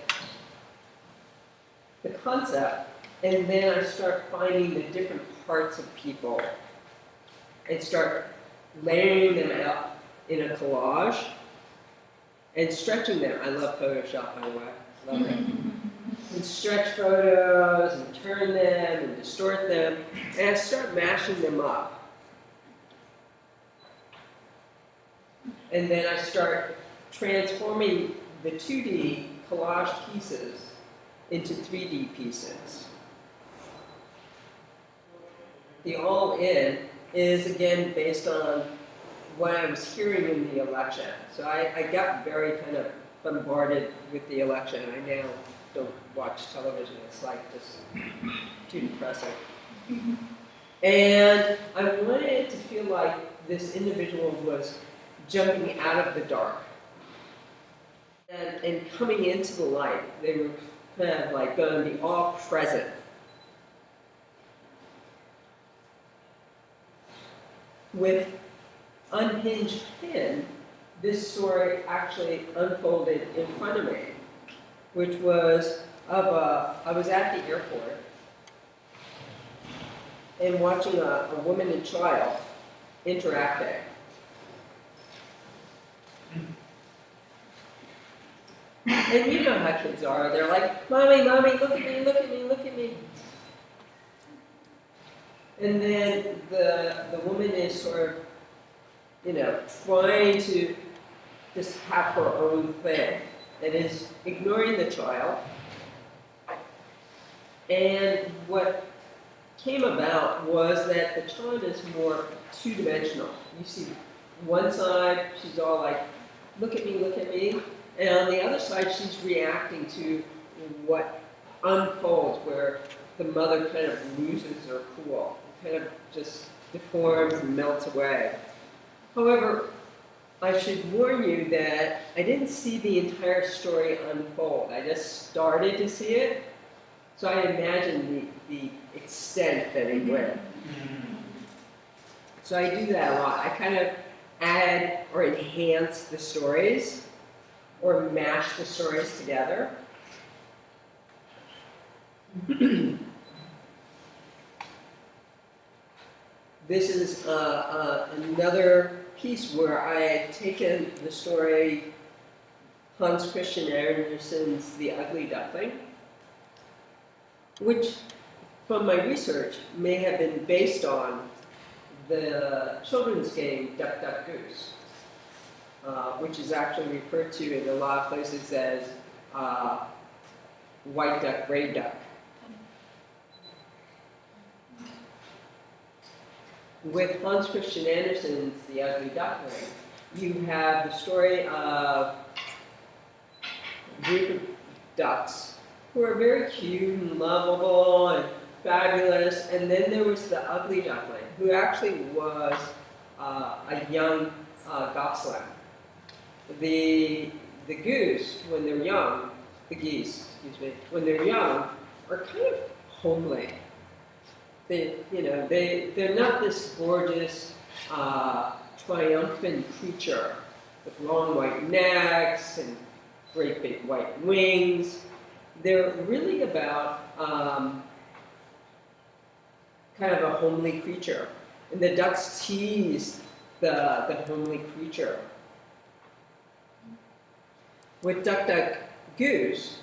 the concept, and then I start finding the different parts of people and start layering them out in a collage and stretching them. I love Photoshop, by the way. Love it. And stretch photos and turn them and distort them, and I start mashing them up. And then I start transforming the 2D collage pieces into 3D pieces. The all-in is again based on what I was hearing in the election. So I got very kind of bombarded with the election. I now don't watch television. It's like just too depressing. And I wanted it to feel like this individual was jumping out of the dark and coming into the light. They were kind of like going to be all present. With Unhinged Pin, this story actually unfolded in front of me, which was I was at the airport and watching a woman and child interacting. And you know how kids are. They're like, "Mommy, Mommy, look at me, look at me, look at me." And then the woman is sort of, you know, trying to just have her own thing. That is ignoring the child. And what came about was that the child is more two-dimensional. You see one side, she's all like, "Look at me, look at me." And on the other side, she's reacting to what unfolds, where the mother kind of loses her cool, kind of just deforms and melts away. However, I should warn you that I didn't see the entire story unfold. I just started to see it, so I imagine the extent that it went. So I do that a lot. I kind of add or enhance the stories or mash the stories together. This is another piece where I had taken the story Hans Christian Andersen's The Ugly Duckling, which from my research may have been based on the children's game Duck, Duck, Goose, which is actually referred to in a lot of places as white duck, gray duck. With Hans Christian Andersen's The Ugly Duckling, you have the story of a group of ducks who are very cute and lovable and fabulous, and then there was the ugly duckling, who actually was a young gosling. The goose, when they're young, the geese, excuse me, when they're young, are kind of homely. They're not this gorgeous, triumphant creature with long white necks and great big white wings. They're really about kind of a homely creature. And the ducks tease the homely creature. With Duck, Duck, Goose,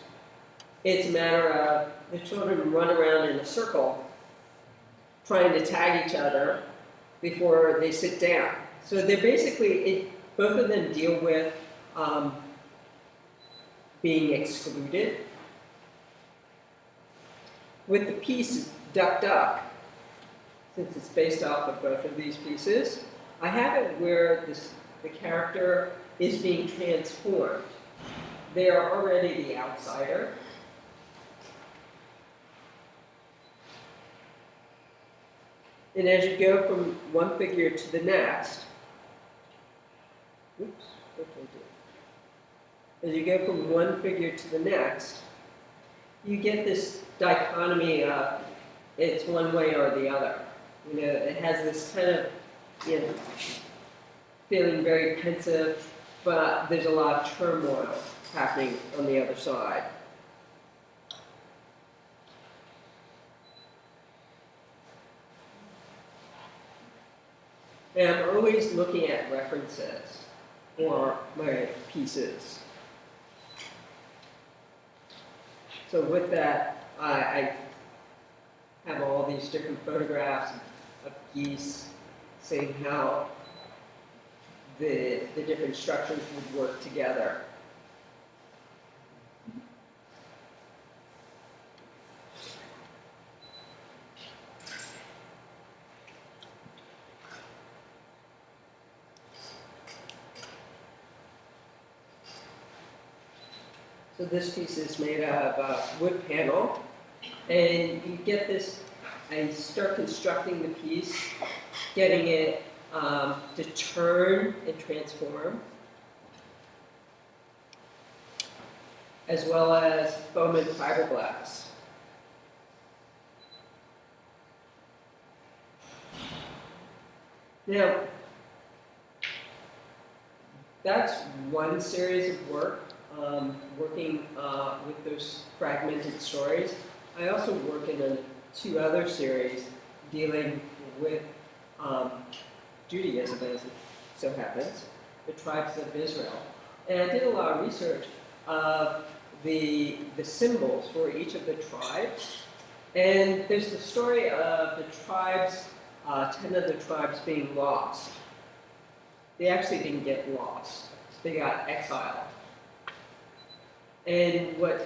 it's a matter of the children run around in a circle trying to tag each other before they sit down. So they're basically, both of them deal with being excluded. With the piece Duck, Duck, since it's based off of both of these pieces, I have it where the character is being transformed. They are already the outsider. And as you go from one figure to the next, oops, what did I do? As you go from one figure to the next, you get this dichotomy of it's one way or the other. It has this kind of, feeling very pensive, but there's a lot of turmoil happening on the other side. And I'm always looking at references for my pieces. So with that, I have all these different photographs of geese, saying how the different structures would work together. So this piece is made out of wood panel, and you get this, I start constructing the piece, getting it to turn and transform, as well as foam and fiberglass. Now, that's one series of work. Working with those fragmented stories. I also work in 2 other series dealing with Judaism, as it so happens, the tribes of Israel. And I did a lot of research of the symbols for each of the tribes. And there's the story of the tribes, 10 of the tribes being lost. They actually didn't get lost. They got exiled. And what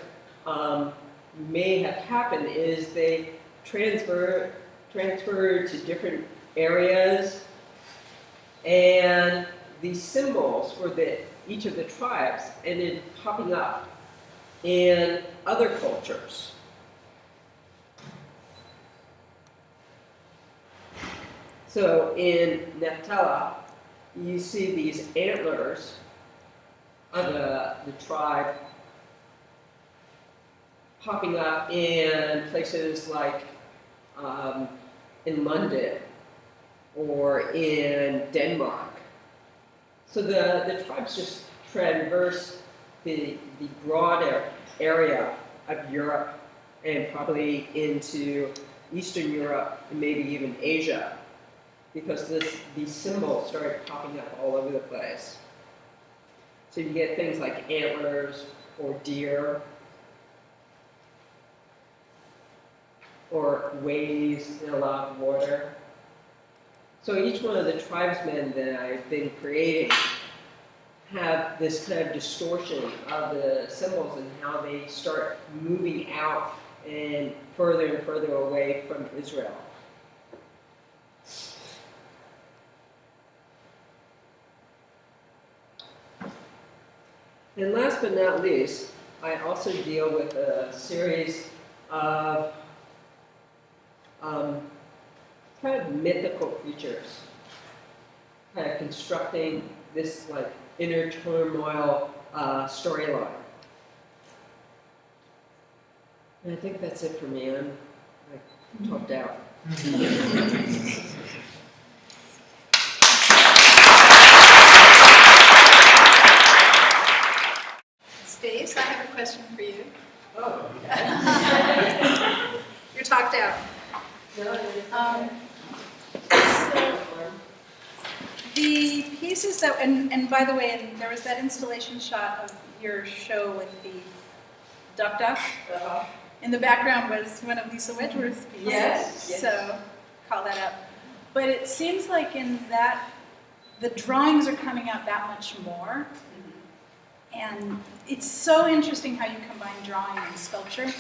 may have happened is they transferred to different areas, and these symbols for each of the tribes ended popping up in other cultures. So in Naphtali, you see these antlers of the tribe popping up in places like in London or in Denmark. So the tribes just traverse the broader area of Europe and probably into Eastern Europe and maybe even Asia, because these symbols started popping up all over the place. So you get things like antlers or deer or waves in a lot of water. So each one of the tribesmen that I've been creating have this kind of distortion of the symbols and how they start moving out and further away from Israel. And last but not least, I also deal with a series of kind of mythical creatures, kind of constructing this like inner turmoil storyline. And I think that's it for me. I'm like topped out. Stace, I have a question for you. Oh. You're talked out. So the pieces that, and by the way, and there was that installation shot of your show with the duck. In the background was one of Lisa Wedgeworth's pieces. Yes. So call that up. But it seems like in that, the drawings are coming out that much more. And it's so interesting how you combine drawing and sculpture.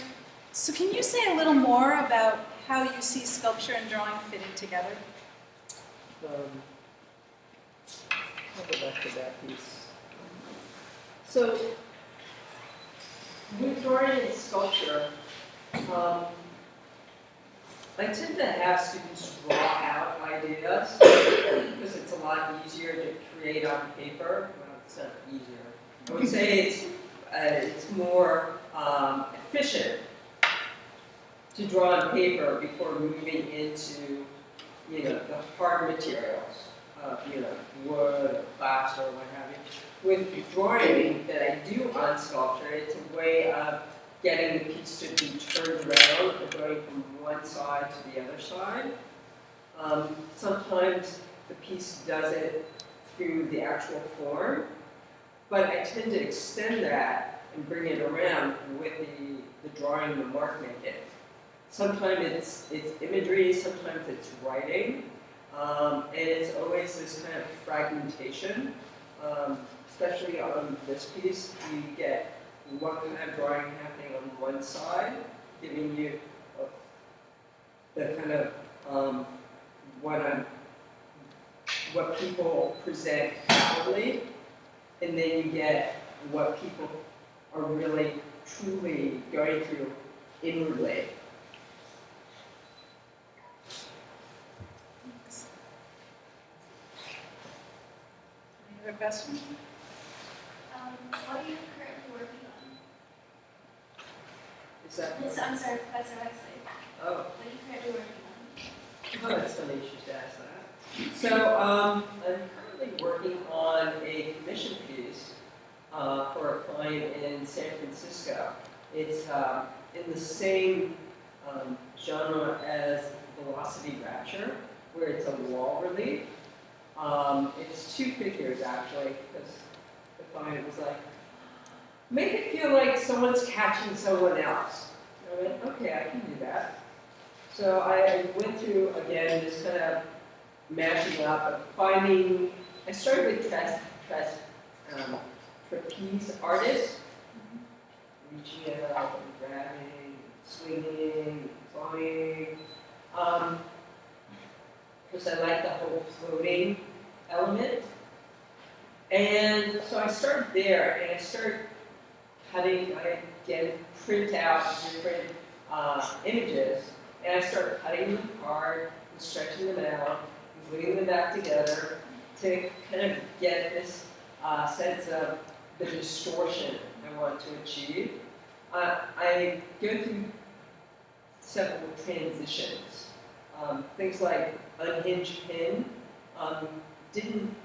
So can you say a little more about how you see sculpture and drawing fitting together? I'll go back to that piece. So, with drawing and sculpture, I tend to have students draw out ideas because it's a lot easier to create on paper. Well, it's not easier. I would say it's more efficient to draw on paper before moving into, the hard materials of, wood or glass or what have you. With drawing that I do on sculpture, it's a way of getting the piece to be turned around or going from one side to the other side. Sometimes the piece does it through the actual form, but I tend to extend that and bring it around with the drawing, the mark making. Sometimes it's imagery, sometimes it's writing, and it's always this kind of fragmentation. Especially on this piece, you get one kind of drawing happening on one side, giving you the kind of what people present outwardly, and then you get what people are really, truly going through inwardly. Any other questions? What are you currently working on? Is that? Yes, I'm sorry, Professor Huxley. Oh. What are you currently working on? Oh, that's funny you should ask that. So I'm currently working on a commission piece for a client in San Francisco. It's in the same genre as Velocity Rapture, where it's a wall relief. It's two figures actually, because the client was like, make it feel like someone's catching someone else. And I went, okay, I can do that. So I went through, again, this kind of mashing up of finding, I started with trapeze artists, reaching out and grabbing, swinging, flying, because I like the whole floating element. And so I started there, and I started cutting, I again print out different images, and I started cutting them apart and stretching them out and putting them back together to kind of get this sense of the distortion I want to achieve. I go through several transitions. Things like unhinged pin didn't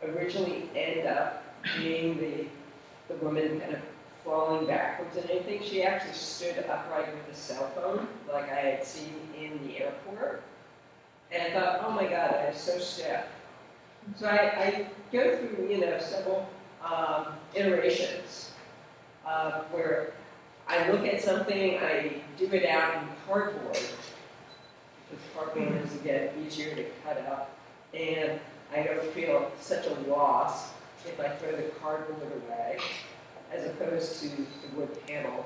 originally end up being the woman kind of falling backwards and anything. She actually stood upright with a cell phone, like I had seen in the airport. And I thought, oh my God, that is so stiff. So I go through, several iterations where I look at something, I do it out in cardboard, because cardboard is, again, easier to cut up, and I don't feel such a loss if I throw the cardboard away, as opposed to the wood panel.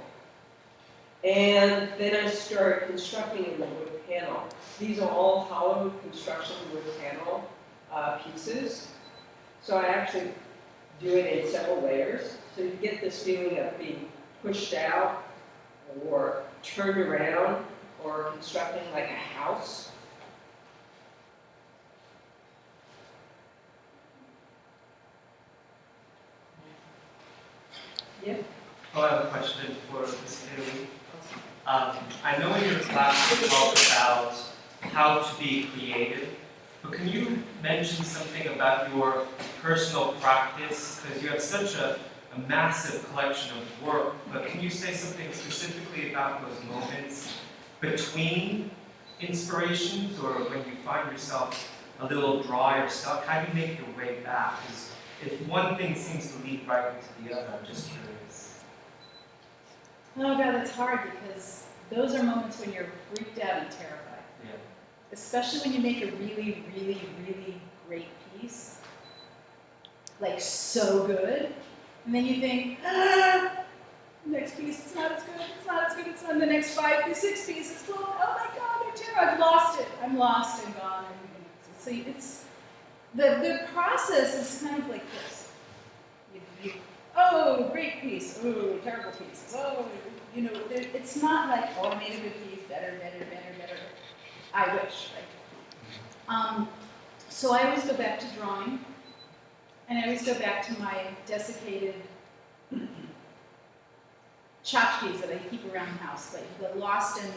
And then I start constructing in the wood panel. These are all hollow construction wood panel pieces. So I actually do it in several layers. So you get this feeling of being pushed out or turned around or constructing like a house. Yeah. Oh, I have a question for Ms. Haley. I know in your class you talk about how to be creative, but can you mention something about your personal practice? Because you have such a massive collection of work, but can you say something specifically about those moments between inspirations, or when you find yourself a little dry or stuck? How do you make your way back? Because if one thing seems to lead right into the other, I'm just curious. Oh God, that's hard because those are moments when you're freaked out and terrified. Yeah. Especially when you make a really, really, really great piece. Like so good. And then you think, next piece, it's not as good, it's not as good, it's not the next 5 to 6 pieces. Oh my God, they're terrible, I've lost it. I'm lost and gone. So it's, the process is kind of like this. Oh, great piece, oh, terrible pieces, oh, it's not like, oh, I made a good piece, better. I wish, right? So I always go back to drawing. And I always go back to my desiccated tchotchkes that I keep around the house, like the lost and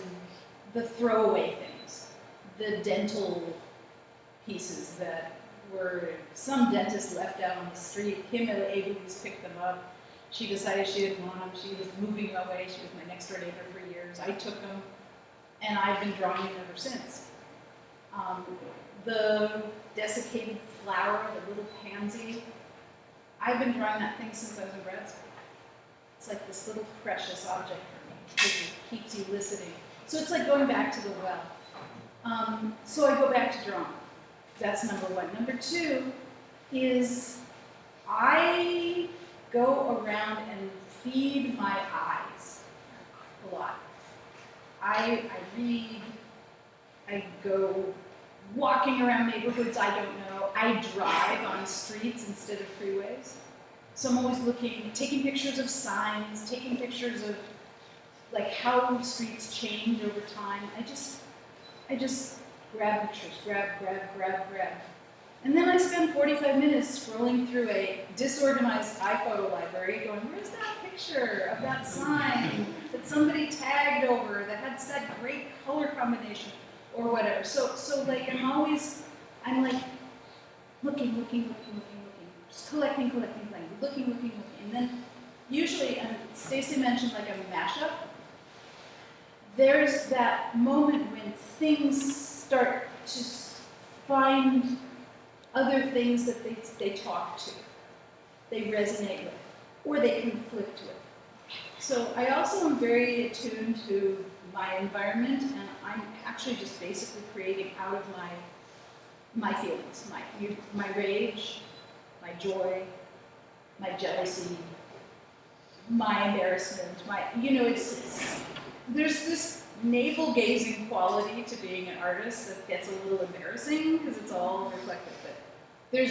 the throwaway things, the dental pieces that were some dentist left out on the street. Kim Abels picked them up. She decided she didn't want them. She was moving away. She was my next door neighbor for years. I took them, and I've been drawing them ever since. The desiccated flower, the little pansy, I've been drawing that thing since I was in grad school. It's like this little precious object for me because it keeps you listening. So it's like going back to the well. So I go back to drawing. That's number one. Number two is I go around and feed my eyes a lot. I read, I go walking around neighborhoods I don't know. I drive on streets instead of freeways. So I'm always looking, taking pictures of signs, taking pictures of like how streets change over time. I just grab pictures, grab. And then I spend 45 minutes scrolling through a disorganized iPhoto library going, where's that picture of that sign that somebody tagged over that had that great color combination? Or whatever. So like I'm like looking, just collecting, looking. And then usually, and Stacy mentioned like a mashup, there's that moment when things start to find other things that they talk to, they resonate with, or they conflict with. So I also am very attuned to my environment, and I'm actually just basically creating out of my feelings, my rage, my joy, my jealousy, my embarrassment, there's this navel-gazing quality to being an artist that gets a little embarrassing because it's all reflective. But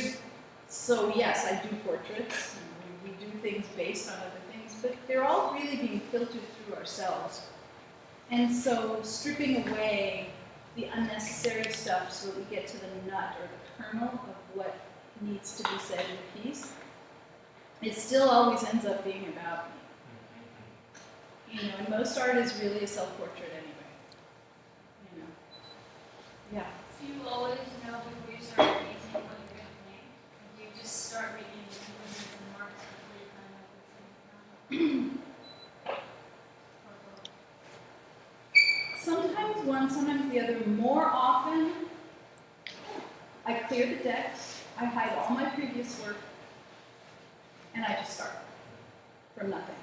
so yes, I do portraits, and we do things based on other things, but they're all really being filtered through ourselves. And so stripping away the unnecessary stuff so that we get to the nut or the kernel of what needs to be said in the piece, it still always ends up being about me. You know, and most art is really a self-portrait anyway. You know. Yeah. Do you always know before you start painting what you're going to paint? Or do you just start making images and marks before you kind of Sometimes one, sometimes the other. More often, I clear the decks, I hide all my previous work, and I just start from nothing.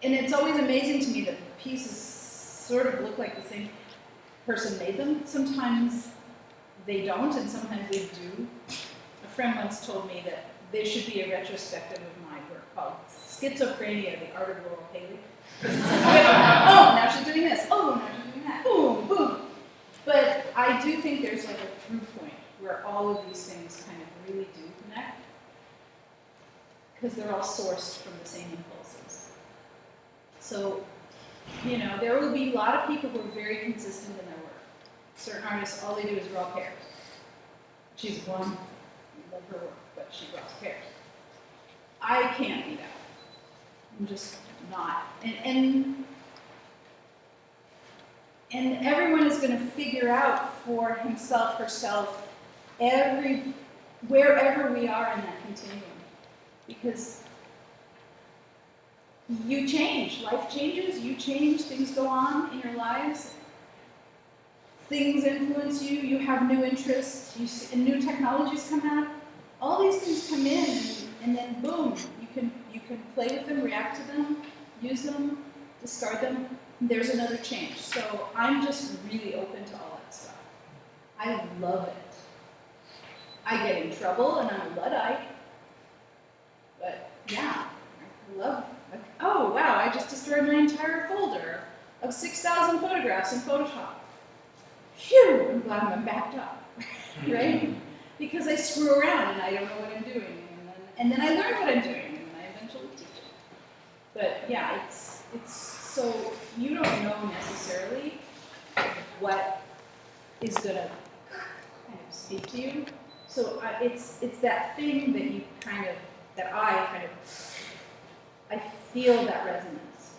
And it's always amazing to me that the pieces sort of look like the same person made them. Sometimes they don't, and sometimes they do. A friend once told me that there should be a retrospective of my work called Schizophrenia, the Art of Laurel Haley. Oh, now she's doing this. Oh, now she's doing that. Boom, boom. But I do think there's like a through point where all of these things kind of really do connect, because they're all sourced from the same impulses. So, you know, there will be a lot of people who are very consistent in their work. Certain artists, all they do is draw pears. She's one, I love her work, but she draws pears. I can't do that. I'm just not. And everyone is going to figure out for himself, herself, wherever we are in that continuum. Because you change, life changes, you change, things go on in your lives. Things influence you, you have new interests, and new technologies come out. All these things come in, and then boom, you can play with them, react to them, use them, discard them. There's another change. So I'm just really open to all that stuff. I love it. I get in trouble, and I'm a Luddite. But yeah, I love, like, oh wow, I just destroyed my entire folder of 6,000 photographs in Photoshop. Phew, I'm glad I'm backed up, right? Because I screw around and I don't know what I'm doing, and then I learn what I'm doing, and I eventually teach it. But yeah, it's so you don't know necessarily what is gonna kind of speak to you. So it's that thing that you kind of, I feel that resonance.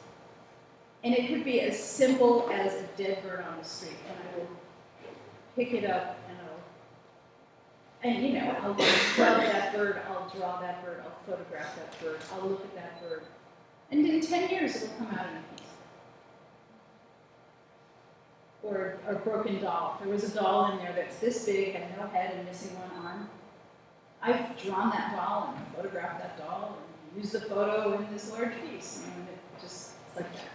And it could be as simple as a dead bird on the street, and I will pick it up and you know, I'll love that bird, I'll draw that bird, I'll photograph that bird, I'll look at that bird. And in 10 years it'll come out in a piece. Or a broken doll. There was a doll in there that's this big, had no head and missing one arm. I've drawn that doll and photographed that doll and used the photo in this large piece. And it just, it's like that.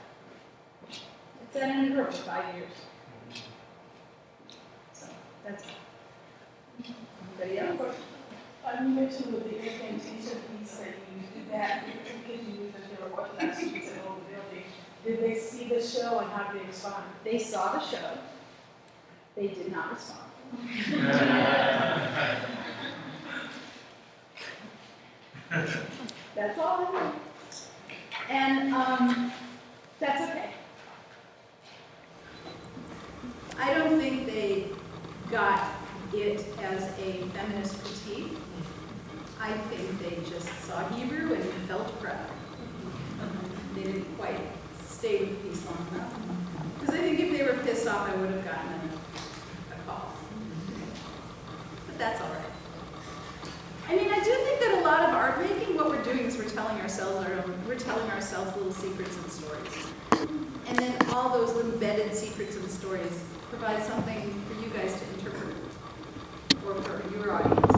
It's at an for 5 years. So that's it. Anybody else? You mentioned with the orientation piece that you did that because you knew that there were Orthodox students in the building. Did they see the show and how did they respond? They saw the show. They did not respond. That's all I know. And that's okay. I don't think they got it as a feminist critique. I think they just saw Hebrew and felt proud. They didn't quite stay with the piece long enough. Because I think if they were pissed off, I would have gotten a call. But that's all right. I mean, I do think that a lot of art making, what we're doing is we're telling ourselves little secrets and stories. And then all those little embedded secrets and stories provide something for you guys to interpret, or for your audience.